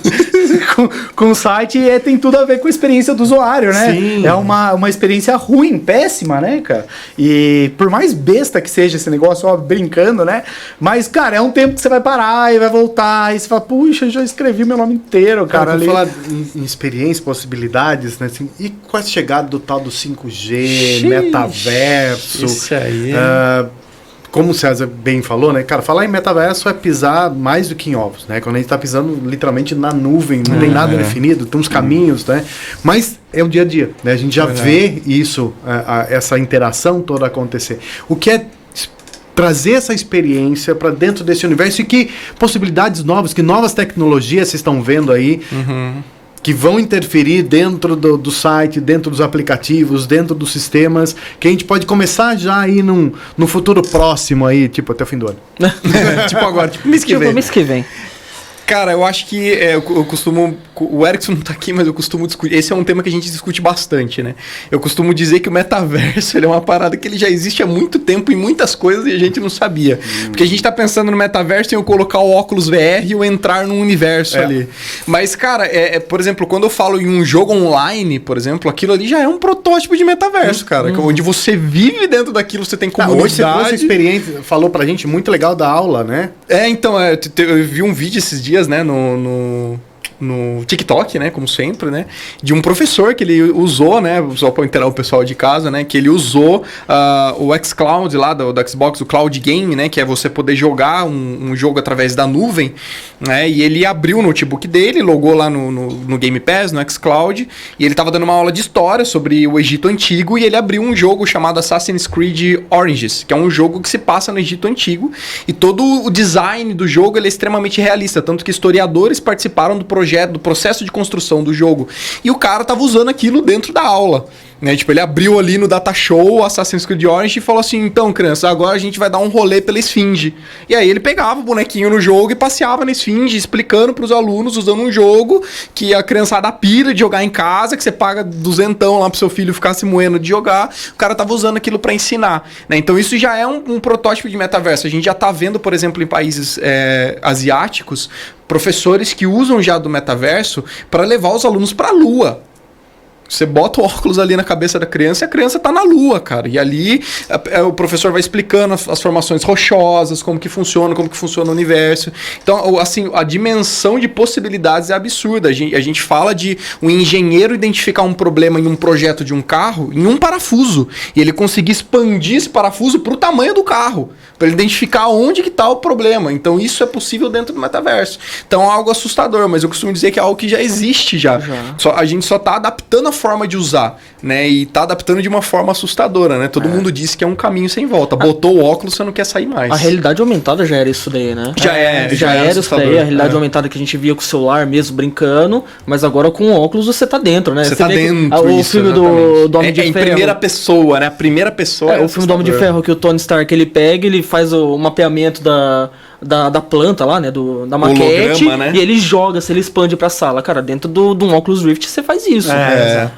com o site e tem tudo a ver com a experiência do usuário, né? Sim. É uma experiência ruim, péssima, né, cara? E por mais besta que seja esse negócio, ó, brincando, né? Mas, cara, é um tempo que você vai parar e vai voltar e você fala, puxa, eu já escrevi meu nome inteiro, cara. Ali. Falar em experiência, possibilidades, né? Assim, e com a chegada do tal do 5G, metaverso. Isso aí. Como o César bem falou, né? Cara, falar em metaverso é pisar mais do que em ovos, né? Quando a gente tá pisando literalmente na nuvem, não tem nada definido, tem uns caminhos, né? Mas é o dia a dia, né? A gente já vê isso, essa interação toda acontecer. O que é trazer essa experiência para dentro desse universo e que possibilidades novas, que novas tecnologias vocês estão vendo aí, que vão interferir dentro do site, dentro dos aplicativos, dentro dos sistemas, que a gente pode começar já aí no futuro próximo aí, tipo até o fim do ano. Tipo agora, tipo mês que vem. Mês que vem. Cara, eu acho que eu costumo... O Erickson não tá aqui, mas eu costumo discutir... Esse é um tema que a gente discute bastante, né? Eu costumo dizer que o metaverso ele é uma parada que ele já existe há muito tempo em muitas coisas e a gente não sabia. Porque a gente tá pensando no metaverso em eu colocar o óculos VR e eu entrar num universo ali. Mas, cara, por exemplo, quando eu falo em um jogo online, por exemplo, aquilo ali já é um protótipo de metaverso, cara. Onde você vive dentro daquilo, você tem comunidade. Hoje você trouxe a experiência, falou pra gente, muito legal da aula, né? Então, eu vi um vídeo esses dias, né, no TikTok, né, como sempre, né, de um professor que ele usou, né, só para inteirar o pessoal de casa, né, que ele usou o xCloud lá do Xbox, o Cloud Game, né, que é você poder jogar um jogo através da nuvem, né, e ele abriu o notebook dele, logou lá no Game Pass, no xCloud, e ele tava dando uma aula de história sobre o Egito Antigo, e ele abriu um jogo chamado Assassin's Creed Origins, que é um jogo que se passa no Egito Antigo, e todo o design do jogo ele é extremamente realista, tanto que historiadores participaram do processo de construção do jogo. E o cara tava usando aquilo dentro da aula. Né? Tipo, ele abriu ali no Data Show Assassin's Creed Origins e falou assim: então, criança, agora a gente vai dar um rolê pela Esfinge. E aí ele pegava o bonequinho no jogo e passeava na Esfinge, explicando pros alunos, usando um jogo que a criançada pira de jogar em casa, que você paga duzentão lá pro seu filho ficar se moendo de jogar. O cara tava usando aquilo para ensinar. Né? Então isso já é um protótipo de metaverso. A gente já tá vendo, por exemplo, em países asiáticos, professores que usam já do metaverso para levar os alunos para a Lua. Você bota o óculos ali na cabeça da criança e a criança tá na Lua, cara. E ali o professor vai explicando as formações rochosas, como que funciona o universo. Então, assim, a dimensão de possibilidades é absurda. A gente fala de um engenheiro identificar um problema em um projeto de um carro em um parafuso. E ele conseguir expandir esse parafuso pro tamanho do carro. Para ele identificar onde que tá o problema. Então, isso é possível dentro do metaverso. Então, é algo assustador, mas eu costumo dizer que é algo que já existe já. A gente só tá adaptando a forma de usar, né? E tá adaptando de uma forma assustadora, né? Todo mundo disse que é um caminho sem volta. Botou o óculos, você não quer sair mais. A realidade aumentada já era isso daí, né? Já era isso daí, a realidade aumentada que a gente via com o celular mesmo brincando, mas agora com o óculos você tá dentro, né? Você tá dentro. O filme do Homem de Ferro. Em primeira pessoa, né? A primeira pessoa. O filme do Homem de Ferro que o Tony Stark ele pega, ele faz o mapeamento da planta lá, né? Da maquete. Holograma, né? E ele joga, se ele expande pra sala. Cara, dentro de um Oculus Rift você faz isso.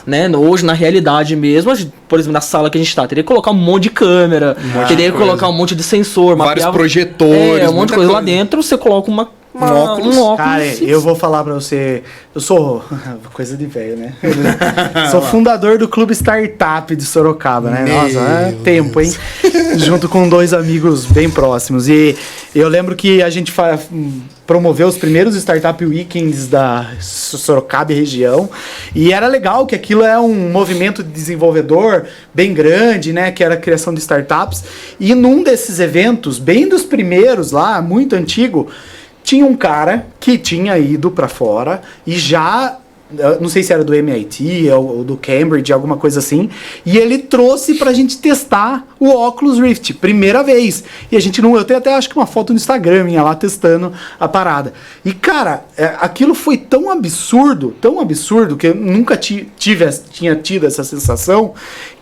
Né? Hoje, na realidade mesmo, por exemplo, na sala que a gente tá, teria que colocar um monte de câmera, teria que colocar um monte de sensor, vários projetores, um monte de coisa lá dentro, você coloca um óculos. Cara, eu vou falar pra você, eu sou coisa de velho, né? Sou fundador do Clube Startup de Sorocaba, né? Nossa, é tempo, hein? Junto com 2 amigos bem próximos. E eu lembro que a gente promoveu os primeiros Startup Weekends da Sorocaba e região. E era legal que aquilo é um movimento de desenvolvedor bem grande, né? Que era a criação de startups. E num desses eventos, bem dos primeiros lá, muito antigo, tinha um cara que tinha ido pra fora e já, não sei se era do MIT ou do Cambridge, alguma coisa assim, e ele trouxe pra gente testar o Oculus Rift, primeira vez. E a gente eu tenho até acho que uma foto no Instagram minha lá testando a parada. E cara, aquilo foi tão absurdo, que eu nunca tinha tido essa sensação,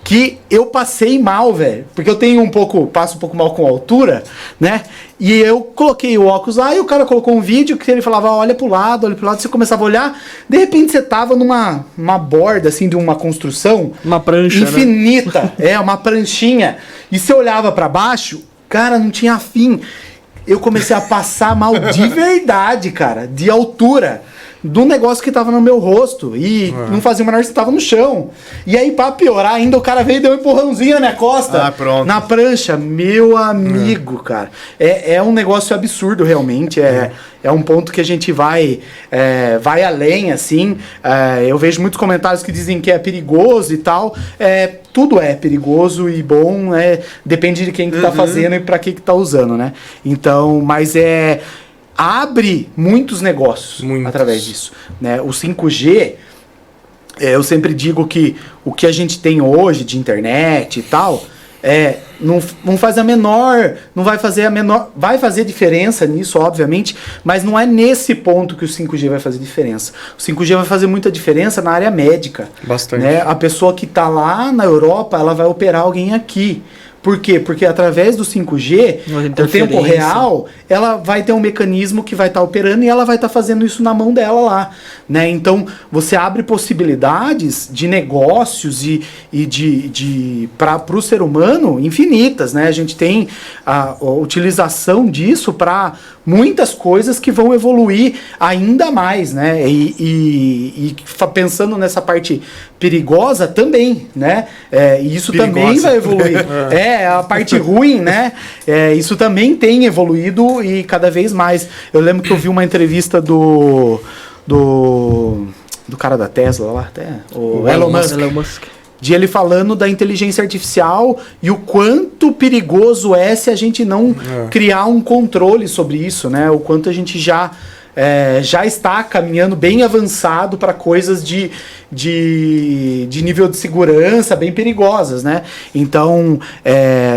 que eu passei mal, velho. Porque eu passo um pouco mal com altura, né? E eu coloquei o óculos lá e o cara colocou um vídeo que ele falava, olha pro lado, você começava a olhar, de repente você tava numa borda, assim, de uma construção. Uma prancha, infinita. Né? Uma pranchinha. E você olhava pra baixo, cara, não tinha fim. Eu comecei a passar mal de verdade, cara, de altura, do negócio que tava no meu rosto. E não fazia o menor se tava no chão. E aí, pra piorar ainda, o cara veio e deu um empurrãozinho na minha costa. Pronto. Na prancha. Meu amigo, cara. É um negócio absurdo, realmente. É um ponto que a gente vai além, assim. Eu vejo muitos comentários que dizem que é perigoso e tal. Tudo é perigoso e bom. Depende de quem que tá fazendo e pra que tá usando, né? Então, mas abre muitos negócios através disso, né? O 5G, eu sempre digo que o que a gente tem hoje de internet e tal, não faz a menor, não vai fazer a menor, vai fazer diferença nisso, obviamente, mas não é nesse ponto que o 5G vai fazer diferença. O 5G vai fazer muita diferença na área médica. Bastante. Né? A pessoa que está lá na Europa, ela vai operar alguém aqui. Por quê? Porque através do 5G, o tempo real, ela vai ter um mecanismo que vai estar operando e ela vai estar fazendo isso na mão dela lá. Né? Então, você abre possibilidades de negócios para o ser humano infinitas. Né? A gente tem a utilização disso para muitas coisas que vão evoluir ainda mais. Né? E pensando nessa parte perigosa também. Né? E isso perigosa também vai evoluir. A parte ruim, né? Isso também tem evoluído e cada vez mais. Eu lembro que eu vi uma entrevista do cara da Tesla lá, até, o Elon Musk. De ele falando da inteligência artificial e o quanto perigoso é se a gente não criar um controle sobre isso, né? O quanto a gente já está caminhando bem avançado para coisas de nível de segurança bem perigosas, né? Então,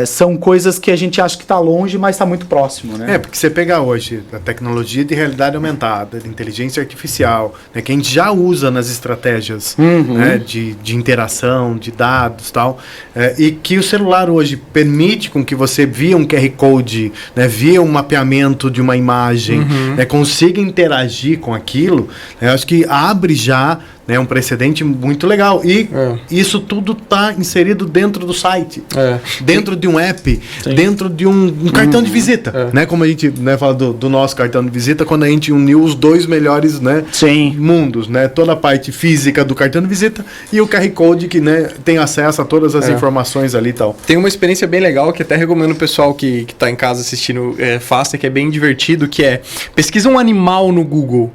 são coisas que a gente acha que está longe, mas está muito próximo, né? Porque você pega hoje a tecnologia de realidade aumentada, de inteligência artificial, né, que a gente já usa nas estratégias né, de interação, de dados e tal, e que o celular hoje permite com que você, via um QR Code, né, via um mapeamento de uma imagem, né, consiga interagir com aquilo, eu acho que abre já um precedente muito legal. E isso tudo está inserido dentro do site, dentro de um app, dentro de um cartão de visita. Né? Como a gente fala do nosso cartão de visita, quando a gente uniu os dois melhores mundos. Né? Toda a parte física do cartão de visita e o QR Code que tem acesso a todas as informações ali e tal. Tem uma experiência bem legal que até recomendo o pessoal que está em casa assistindo faça, que é bem divertido, que é pesquisa um animal no Google.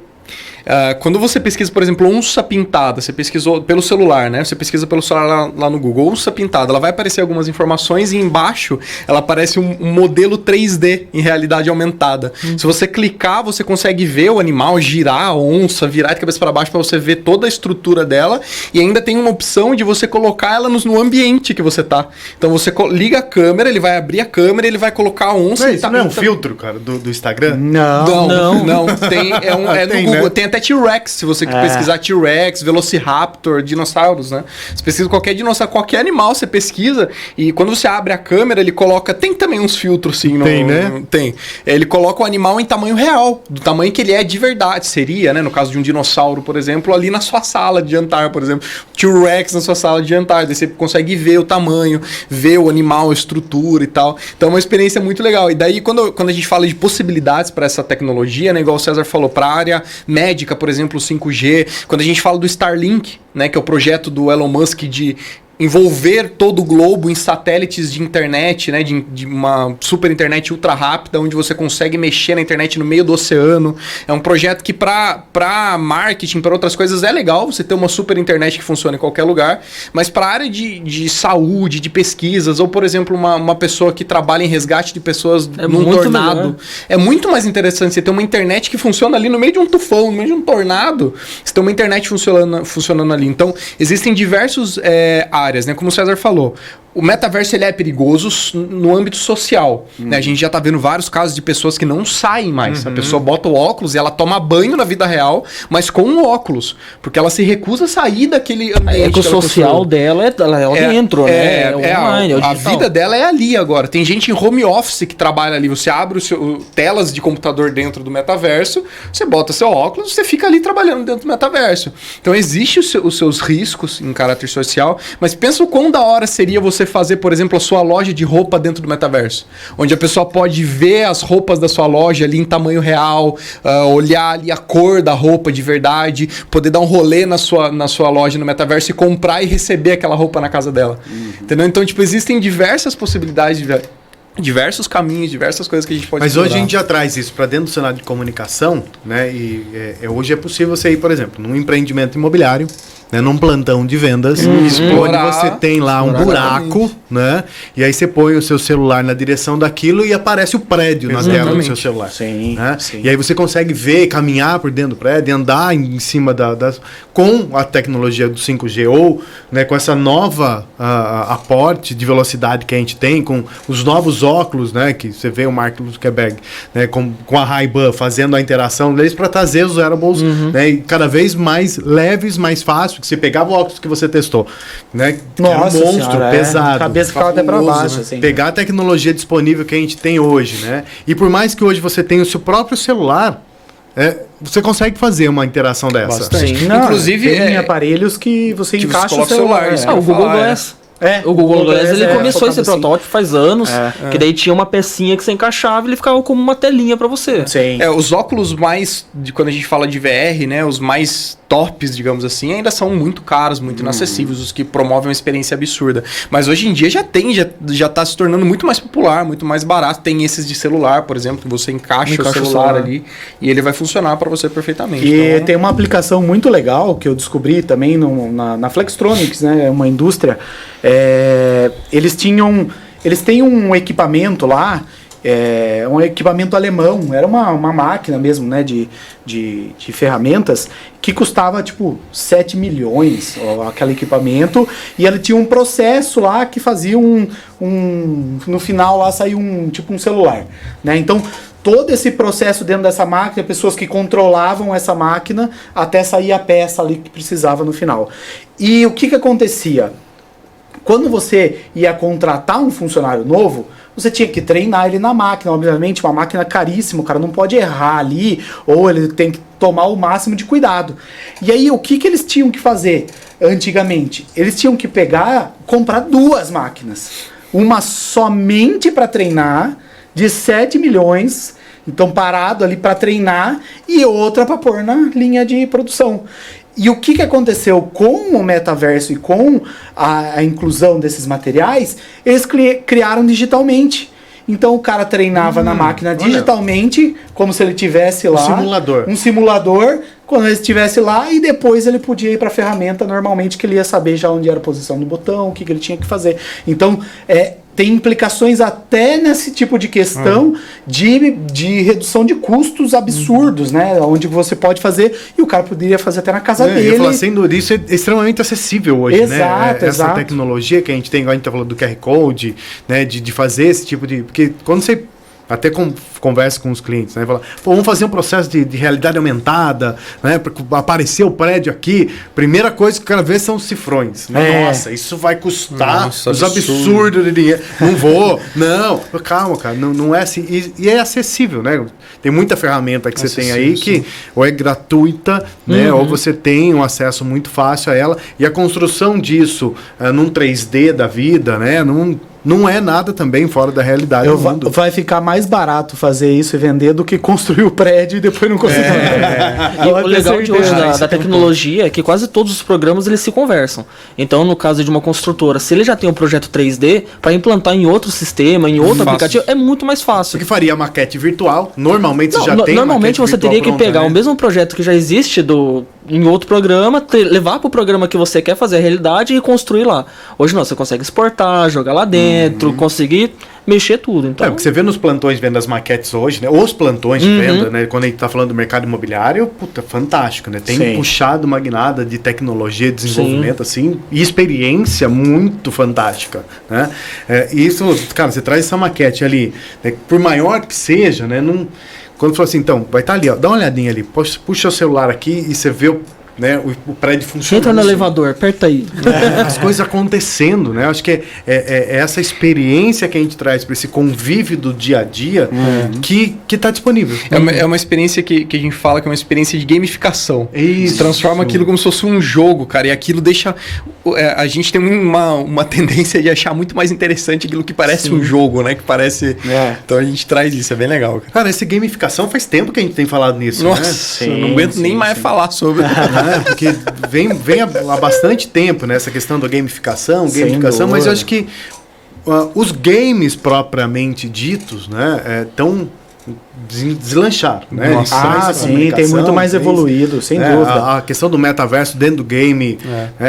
Quando você pesquisa, por exemplo, onça pintada, você pesquisou pelo celular, né? Você pesquisa pelo celular lá no Google, onça pintada, ela vai aparecer algumas informações e embaixo ela aparece um modelo 3D em realidade aumentada. Se você clicar, você consegue ver o animal, girar a onça, virar de cabeça para baixo para você ver toda a estrutura dela e ainda tem uma opção de você colocar ela no ambiente que você tá. Então você liga a câmera, ele vai abrir a câmera e ele vai colocar a onça. Isso não é um filtro, cara, do Instagram? Não. Tem, no Google, tem até T-Rex, se você pesquisar T-Rex, Velociraptor, dinossauros, né? Você pesquisa qualquer dinossauro, qualquer animal, você pesquisa e quando você abre a câmera, ele coloca... Tem também uns filtros, sim. Tem. Ele coloca o animal em tamanho real, do tamanho que ele é de verdade. Seria, né? No caso de um dinossauro, por exemplo, ali na sua sala de jantar, por exemplo. T-Rex na sua sala de jantar. Daí você consegue ver o tamanho, ver o animal, a estrutura e tal. Então é uma experiência muito legal. E daí, quando a gente fala de possibilidades para essa tecnologia, né? Igual o César falou, para a área médica, por exemplo, o 5G, quando a gente fala do Starlink, né, que é o projeto do Elon Musk de envolver todo o globo em satélites de internet, né, de uma super internet ultra rápida, onde você consegue mexer na internet no meio do oceano. É um projeto que para marketing, para outras coisas é legal, você ter uma super internet que funciona em qualquer lugar, mas para a área de saúde, de pesquisas, ou por exemplo uma pessoa que trabalha em resgate de pessoas num tornado, melhor. É muito mais interessante você ter uma internet que funciona ali no meio de um tufão, no meio de um tornado, você tem uma internet funcionando ali. Então, existem diversos áreas, né? Como o César falou, o metaverso ele é perigoso no âmbito social. Né? A gente já tá vendo vários casos de pessoas que não saem mais. A pessoa bota o óculos e ela toma banho na vida real, mas com o óculos. Porque ela se recusa a sair daquele ambiente. O social dela é dentro, né? Online, a vida dela é ali agora. Tem gente em home office que trabalha ali. Você abre telas de computador dentro do metaverso, você bota seu óculos, você fica ali trabalhando dentro do metaverso. Então existe os seus riscos em caráter social, mas pensa o quão da hora seria você fazer, por exemplo, a sua loja de roupa dentro do metaverso, onde a pessoa pode ver as roupas da sua loja ali em tamanho real, olhar ali a cor da roupa de verdade, poder dar um rolê na sua loja no metaverso e comprar e receber aquela roupa na casa dela. Entendeu? Então, tipo, existem diversas possibilidades, diversos caminhos, diversas coisas que a gente pode explorar. Hoje a gente já traz isso para dentro do cenário de comunicação, né? E hoje é possível você ir, por exemplo, num empreendimento imobiliário, né, num plantão de vendas, onde você tem lá um buraco, né? E aí você põe o seu celular na direção daquilo e aparece o prédio na tela do seu celular. Sim, né? sim. E aí você consegue ver, caminhar por dentro do prédio, andar em cima com a tecnologia do 5G ou, né, com essa nova aporte de velocidade que a gente tem, com os novos óculos, né, que você vê o Mark Zuckerberg, né, com a Ray-Ban fazendo a interação deles para trazer os wearables, né, e cada vez mais leves, mais fácil, que você pegava o óculos que você testou, né, Nossa era um monstro, senhora, pesado, a cabeça ficava até pra fabuloso, baixo, né? assim. Pegar a tecnologia disponível que a gente tem hoje, né, e por mais que hoje você tenha o seu próprio celular, você consegue fazer uma interação dessa. Bastante. Sim, não, Inclusive, tem aparelhos que você que você encaixa o coloca o celular. celular, isso O Google Glass. O Google Glass ele começou esse focado protótipo faz anos, que daí tinha uma pecinha que você encaixava e ele ficava como uma telinha pra você. Sim. Os óculos mais, quando a gente fala de VR, né, os mais tops, digamos assim, ainda são muito caros, muito inacessíveis, os que promovem uma experiência absurda. Mas hoje em dia já tá se tornando muito mais popular, muito mais barato. Tem esses de celular, por exemplo, que você encaixa o celular ali e ele vai funcionar para você perfeitamente. E então, tem uma aplicação muito legal que eu descobri também na Flextronics, né, uma indústria. Eles têm um equipamento lá, um equipamento alemão, era uma máquina mesmo, né, de ferramentas, que custava tipo 7 milhões, aquele equipamento, e ele tinha um processo lá que fazia no final lá saiu tipo um celular, né, então todo esse processo dentro dessa máquina, pessoas que controlavam essa máquina até sair a peça ali que precisava no final. E o que acontecia? Quando você ia contratar um funcionário novo, você tinha que treinar ele na máquina, obviamente, uma máquina caríssima, o cara não pode errar ali, ou ele tem que tomar o máximo de cuidado. E aí, o que eles tinham que fazer antigamente? Eles tinham que comprar 2 máquinas. Uma somente para treinar, de 7 milhões, então parado ali para treinar, e outra para pôr na linha de produção. E o que aconteceu com o metaverso e com a inclusão desses materiais? Eles criaram digitalmente. Então o cara treinava na máquina digitalmente, como se ele tivesse lá. Um simulador, quando ele estivesse lá, e depois ele podia ir para a ferramenta normalmente, que ele ia saber já onde era a posição do botão, o que ele tinha que fazer. Então, tem implicações até nesse tipo de questão de redução de custos absurdos, né? Onde você pode fazer, e o cara poderia fazer até na casa dele. Eu falo assim, isso é extremamente acessível hoje, exato, né? Essa tecnologia que a gente tem, agora a gente tá falando do QR Code, né? De fazer esse tipo de... Porque quando você até conversa com os clientes, né? Fala, vamos fazer um processo de realidade aumentada, né? Para aparecer o prédio aqui. Primeira coisa que o cara vê são os cifrões. Nossa, isso vai custar os absurdos de dinheiro. Não vou, não. Calma, cara, não é assim. E é acessível, né? Tem muita ferramenta que você tem aí que ou é gratuita, né? Ou você tem um acesso muito fácil a ela. E a construção disso num 3D da vida, né? Não é nada também fora da realidade do mundo. Vai ficar mais barato fazer isso e vender do que construir o prédio e depois não conseguir. E o legal de hoje da tecnologia é que quase todos os programas eles se conversam. Então, no caso de uma construtora, se ele já tem um projeto 3D, para implantar em outro sistema, em outro aplicativo, é muito mais fácil. Porque faria a maquete virtual. Normalmente você já tem. Normalmente você teria que pegar o mesmo projeto que já existe em outro programa, levar para o programa que você quer fazer a realidade e construir lá. Hoje não, você consegue exportar, jogar lá dentro, conseguir mexer tudo. Então... porque você vê nos plantões de venda as maquetes hoje, né? Os plantões de venda, né? Quando a gente tá falando do mercado imobiliário, puta, fantástico, né? Tem puxado uma guinada de tecnologia, desenvolvimento, assim, e experiência muito fantástica, né? Isso, cara, você traz essa maquete ali, né? Por maior que seja, né? Quando fala assim, então, vai estar ali, ó, dá uma olhadinha ali, puxa o celular aqui e você vê o prédio funcionando. Entra no elevador, aperta aí. As coisas acontecendo, né? Acho que é essa experiência que a gente traz para esse convívio do dia a dia que está disponível. É uma experiência que a gente fala que é uma experiência de gamificação. Isso. Transforma aquilo como se fosse um jogo, cara. E aquilo deixa... A gente tem uma tendência de achar muito mais interessante aquilo que parece um jogo, né? Que parece... Então a gente traz isso, é bem legal, cara. Cara, essa gamificação faz tempo que a gente tem falado nisso, Nossa, eu não aguento nem mais falar sobre. Porque vem há bastante tempo nessa questão da gamificação, mas eu acho que os games propriamente ditos, né, estão deslanchar, né? Nossa. Ele traz a Sim, tem comunicação, muito mais tem- evoluído, sem dúvida. A questão do metaverso dentro do game,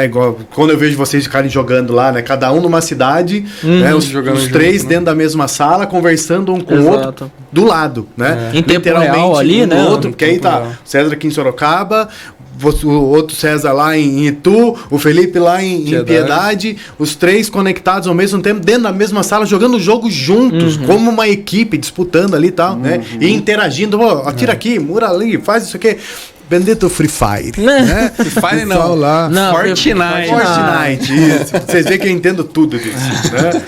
igual quando eu vejo vocês ficarem jogando lá, né? Cada um numa cidade, né? Os jogando junto, três né? dentro da mesma sala, conversando um com o Exato. outro do lado, né? Em tempo real ali, um do né? outro, porque aí Tempo tá real. César aqui em Sorocaba, o outro César lá em Itu, o Felipe lá em Piedade, os três conectados ao mesmo tempo, dentro da mesma sala, jogando o jogo juntos, como uma equipe, disputando ali e tal, né? E interagindo, atira aqui, mura ali, faz isso aqui. Bendito Free Fire, né? Free Fire Pessoal não. lá. Não, Fortnite. Fortnite, isso. Vocês veem que eu entendo tudo disso, né?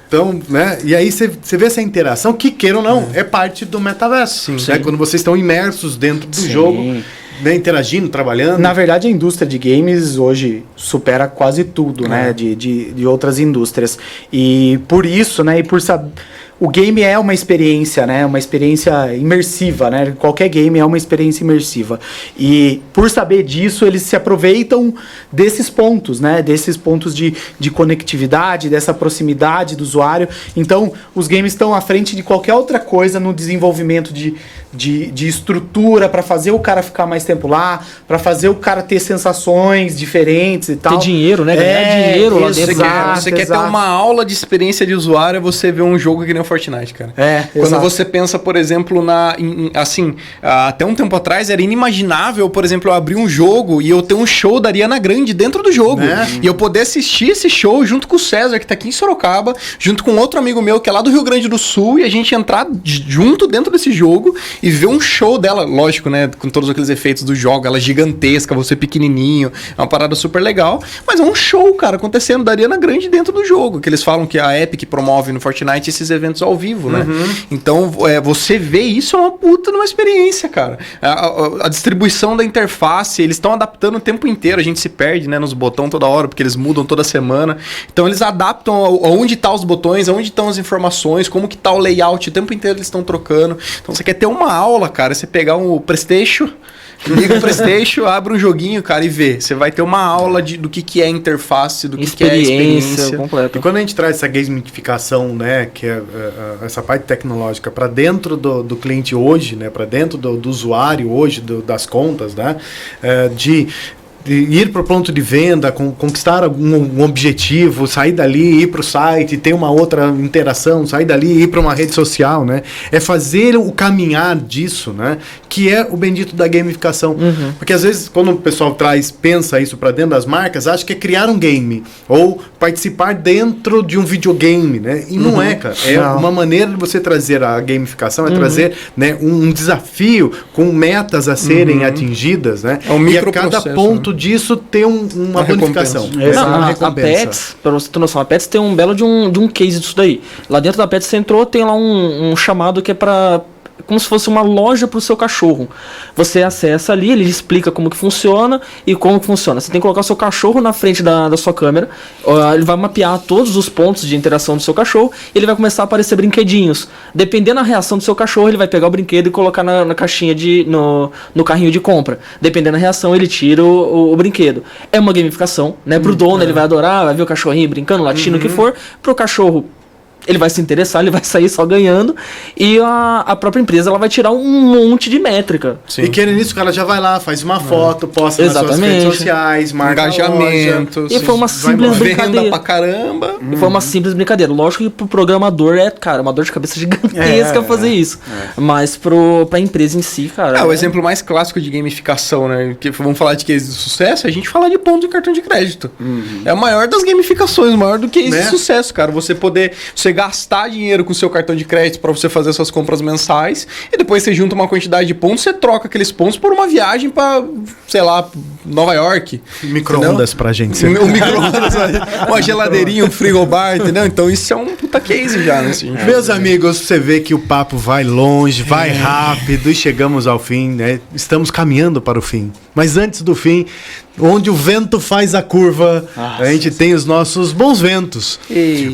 Então, né? E aí você vê essa interação que, queira ou não, é parte do metaverso. Né? Quando vocês estão imersos dentro do jogo, né? Interagindo, trabalhando. Na verdade, a indústria de games hoje supera quase tudo, né? De outras indústrias. E por isso, né? E por saber. O game é uma experiência, né? Uma experiência imersiva, né? Qualquer game é uma experiência imersiva. E por saber disso, eles se aproveitam desses pontos, né? Desses pontos de conectividade, dessa proximidade do usuário. Então, os games estão à frente de qualquer outra coisa no desenvolvimento de estrutura para fazer o cara ficar mais tempo lá, para fazer o cara ter sensações diferentes e tal. Ter dinheiro, né? Ganhar dinheiro lá dentro. Você quer ter uma aula de experiência de usuário, você vê um jogo que nem o Fortnite, cara. Quando exato. você pensa, por exemplo, até um tempo atrás era inimaginável, por exemplo, eu abrir um jogo e eu ter um show da Ariana Grande dentro do jogo. E eu poder assistir esse show junto com o César, que tá aqui em Sorocaba, junto com outro amigo meu que é lá do Rio Grande do Sul, e a gente entrar junto dentro desse jogo e ver um show dela, lógico, né, com todos aqueles efeitos do jogo, ela gigantesca, você pequenininho, é uma parada super legal, mas é um show, cara, acontecendo da Ariana Grande dentro do jogo, que eles falam que a Epic promove no Fortnite esses eventos ao vivo, né? Então, você vê isso é uma puta numa experiência, cara. A distribuição da interface, eles estão adaptando o tempo inteiro, a gente se perde, né, nos botões toda hora, porque eles mudam toda semana. Então, eles adaptam aonde tá os botões, aonde estão as informações, como que tá o layout, o tempo inteiro eles estão trocando. Então, você quer ter uma aula, cara, você pegar um PlayStation, liga o PlayStation, abre um joguinho, cara, e vê. Você vai ter uma aula do que é a interface, do que é a experiência completa. E quando a gente traz essa gamificação, né, que é essa parte tecnológica para dentro do cliente hoje, né, para dentro do usuário hoje, das contas, né, de ir para o ponto de venda, conquistar um objetivo, sair dali, ir para o site, ter uma outra interação, sair dali, ir para uma rede social, né? É fazer o caminhar disso, né? Que é o bendito da gamificação. Porque às vezes, quando o pessoal pensa isso para dentro das marcas, acha que é criar um game ou participar dentro de um videogame, né? E não é, cara. É uma maneira de você trazer a gamificação, é trazer, né, um desafio com metas a serem atingidas, né? É um E a cada microprocesso, ponto disso ter uma bonificação. recompensa. Uma A recompensa. Pets, pra você ter noção, a Pets tem um belo de um case disso daí. Lá dentro da Pets você entrou, tem lá um chamado que é pra... como se fosse uma loja pro seu cachorro. Você acessa ali, ele explica como que funciona e como que funciona. Você tem que colocar o seu cachorro na frente da sua câmera, ele vai mapear todos os pontos de interação do seu cachorro e ele vai começar a aparecer brinquedinhos. Dependendo da reação do seu cachorro, ele vai pegar o brinquedo e colocar na caixinha no carrinho de compra. Dependendo da reação, ele tira o brinquedo. É uma gamificação, né? Pro dono, ele vai adorar, vai ver o cachorrinho brincando, latindo, o que for. Pro cachorro, ele vai se interessar, ele vai sair só ganhando. E a própria empresa ela vai tirar um monte de métrica. Sim. E querendo isso, o cara já vai lá, faz uma foto, posta nas suas Exatamente. redes sociais, marca Engajamento. a loja. E foi uma simples embora. Venda brincadeira. pra caramba. E foi uma simples brincadeira. Lógico que pro programador cara, uma dor de cabeça gigantesca fazer isso. Mas pra empresa em si, cara. O exemplo mais clássico de gamificação, né? Que vamos falar de case de sucesso, a gente fala de ponto de cartão de crédito. É a maior das gamificações, maior do case de sucesso, cara. Você gastar dinheiro com o seu cartão de crédito para você fazer suas compras mensais e depois você junta uma quantidade de pontos, você troca aqueles pontos por uma viagem para, sei lá, Nova York. Micro-ondas pra gente. Um micro-ondas, uma geladeirinha, um frigobar, entendeu? Então isso é um puta case já, né? Meus amigos, você vê que o papo vai longe, vai rápido e chegamos ao fim, né? Estamos caminhando para o fim. Mas antes do fim, onde o vento faz a curva, a gente tem os nossos bons ventos.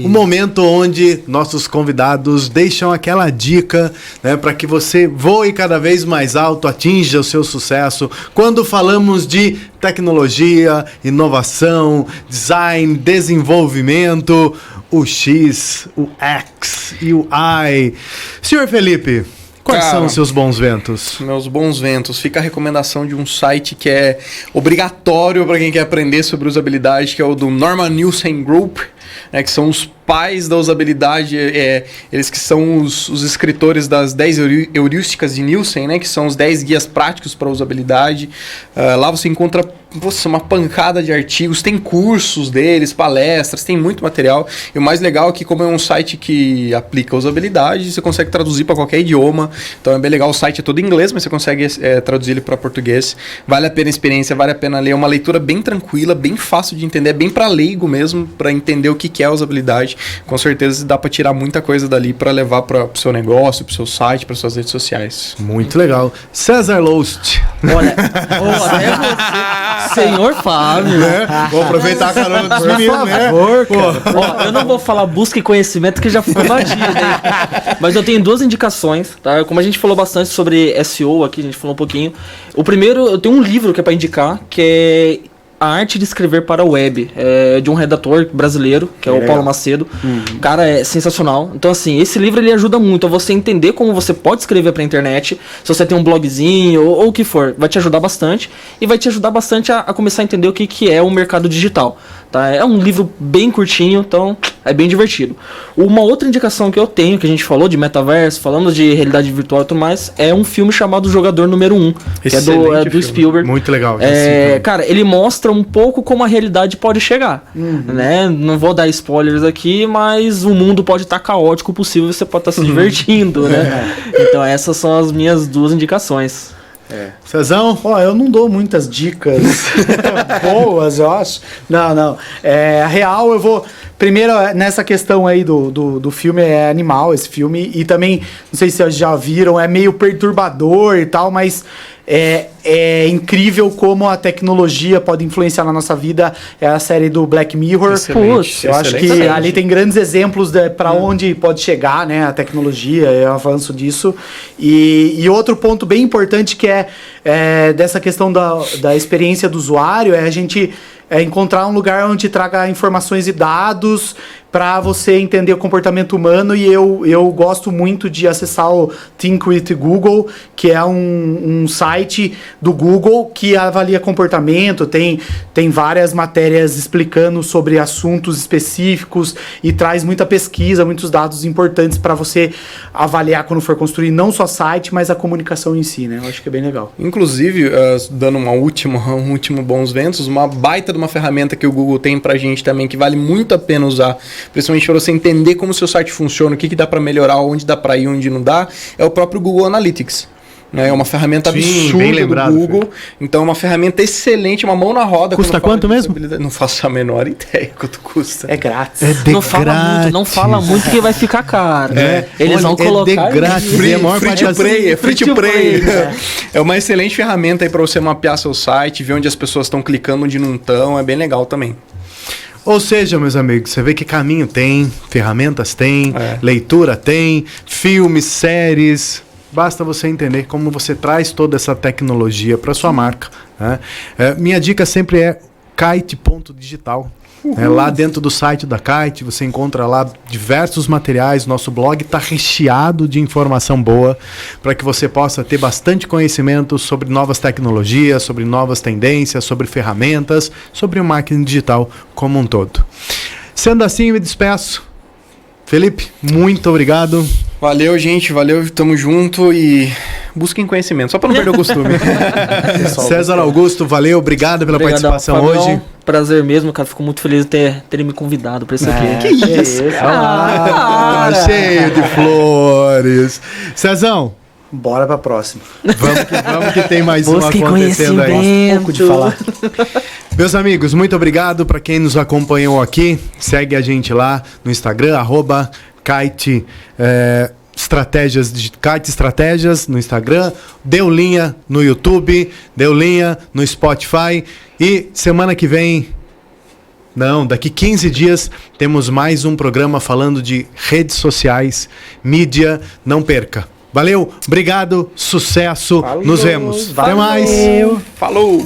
O momento onde nossos convidados deixam aquela dica, né, para que você voe cada vez mais alto, atinja o seu sucesso. Quando falamos de tecnologia, inovação, design, desenvolvimento, o X, o X e o I. Senhor Felipe, Quais Cara, são os seus bons ventos? Meus bons ventos. Fica a recomendação de um site que é obrigatório para quem quer aprender sobre usabilidade, que é o do Norman Nielsen Group, né, que são os pais da usabilidade, eles que são os escritores das 10 heurísticas de Nielsen, né, que são os 10 guias práticos para usabilidade. Lá você encontra uma pancada de artigos, tem cursos deles, palestras, tem muito material. E o mais legal é que, como é um site que aplica usabilidade, você consegue traduzir para qualquer idioma. Então é bem legal, o site é todo em inglês, mas você consegue traduzir ele para português. Vale a pena a experiência, vale a pena ler. É uma leitura bem tranquila, bem fácil de entender, é bem para leigo mesmo, para entender o que é usabilidade. Com certeza dá para tirar muita coisa dali para levar para o seu negócio, para o seu site, para suas redes sociais. Muito legal. César Loust. Olha, até você, senhor Fábio. Vou aproveitar a carona dos meninos, né? Ó, eu não vou falar busca e conhecimento, que já foi invadido, hein? Mas eu tenho 2 indicações, tá? Como a gente falou bastante sobre SEO aqui, a gente falou um pouquinho. O primeiro, eu tenho um livro que é para indicar, que é A Arte de Escrever para a Web, de um redator brasileiro, que é o Paulo Macedo. Cara, é sensacional. Então, assim, esse livro ele ajuda muito a você entender como você pode escrever para a internet. Se você tem um blogzinho ou o que for, vai te ajudar bastante. E vai te ajudar bastante a começar a entender o que é o mercado digital. Tá? É um livro bem curtinho, então é bem divertido. Uma outra indicação que eu tenho, que a gente falou de metaverso, falamos de realidade virtual e tudo mais, é um filme chamado Jogador Número 1, que é do Spielberg. Muito legal. Cara, ele mostra um pouco como a realidade pode chegar, né? Não vou dar spoilers aqui, mas o mundo pode estar caótico possível, você pode estar se divertindo, né? Então essas são as minhas 2 indicações. Cezão? Ó, eu não dou muitas dicas boas, eu acho. Não. A real, eu vou... Primeiro, nessa questão aí do filme, é animal esse filme. E também, não sei se vocês já viram, é meio perturbador e tal, mas é incrível como a tecnologia pode influenciar na nossa vida. É a série do Black Mirror. Excelente, eu acho que excelente. ali tem grandes exemplos para onde pode chegar, né, a tecnologia e o avanço disso. E outro ponto bem importante que é dessa questão da experiência do usuário, é a gente encontrar um lugar onde traga informações e dados para você entender o comportamento humano. E eu gosto muito de acessar o Think with Google, que é um site do Google que avalia comportamento, tem várias matérias explicando sobre assuntos específicos e traz muita pesquisa, muitos dados importantes para você avaliar quando for construir não só site, mas a comunicação em si, né? Eu acho que é bem legal. Inclusive, dando um último bons ventos, uma baita de uma ferramenta que o Google tem pra gente também, que vale muito a pena usar, principalmente para você entender como o seu site funciona, o que dá para melhorar, onde dá para ir, onde não dá, é o próprio Google Analytics. É uma ferramenta absurda do Google. Filho. Então é uma ferramenta excelente, uma mão na roda. Custa quanto mesmo? Não faço a menor ideia quanto custa. É grátis. Não fala muito que vai ficar caro. Eles vão colocar. É de grátis. Free to play. É uma excelente ferramenta aí para você mapear seu site, ver onde as pessoas estão clicando, onde não estão. É bem legal também. Ou seja, meus amigos, você vê que caminho tem, ferramentas tem, leitura tem, filmes, séries. Basta você entender como você traz toda essa tecnologia para sua marca. Né? Minha dica sempre é kite.digital. Lá dentro do site da Kite você encontra lá diversos materiais. Nosso blog está recheado de informação boa para que você possa ter bastante conhecimento sobre novas tecnologias, sobre novas tendências, sobre ferramentas, sobre o marketing digital como um todo. Sendo assim, me despeço. Felipe, muito obrigado. Valeu, gente. Valeu, tamo junto e busquem conhecimento, só para não perder o costume. César Augusto, valeu, obrigado pela participação Fabião, hoje. Prazer mesmo, cara. Fico muito feliz de terem me convidado para isso aqui. Que isso? Cheio de flores. Cezão, bora pra próxima. Vamos que tem mais uma acontecendo aí. Um pouco de falar. Meus amigos, muito obrigado para quem nos acompanhou aqui. Segue a gente lá no Instagram, @Kite Estratégias no Instagram, deu linha no YouTube, deu linha no Spotify. E semana que vem, daqui 15 dias, temos mais um programa falando de redes sociais, mídia. Não perca. Valeu, obrigado, sucesso, nos vemos. Até mais. Falou!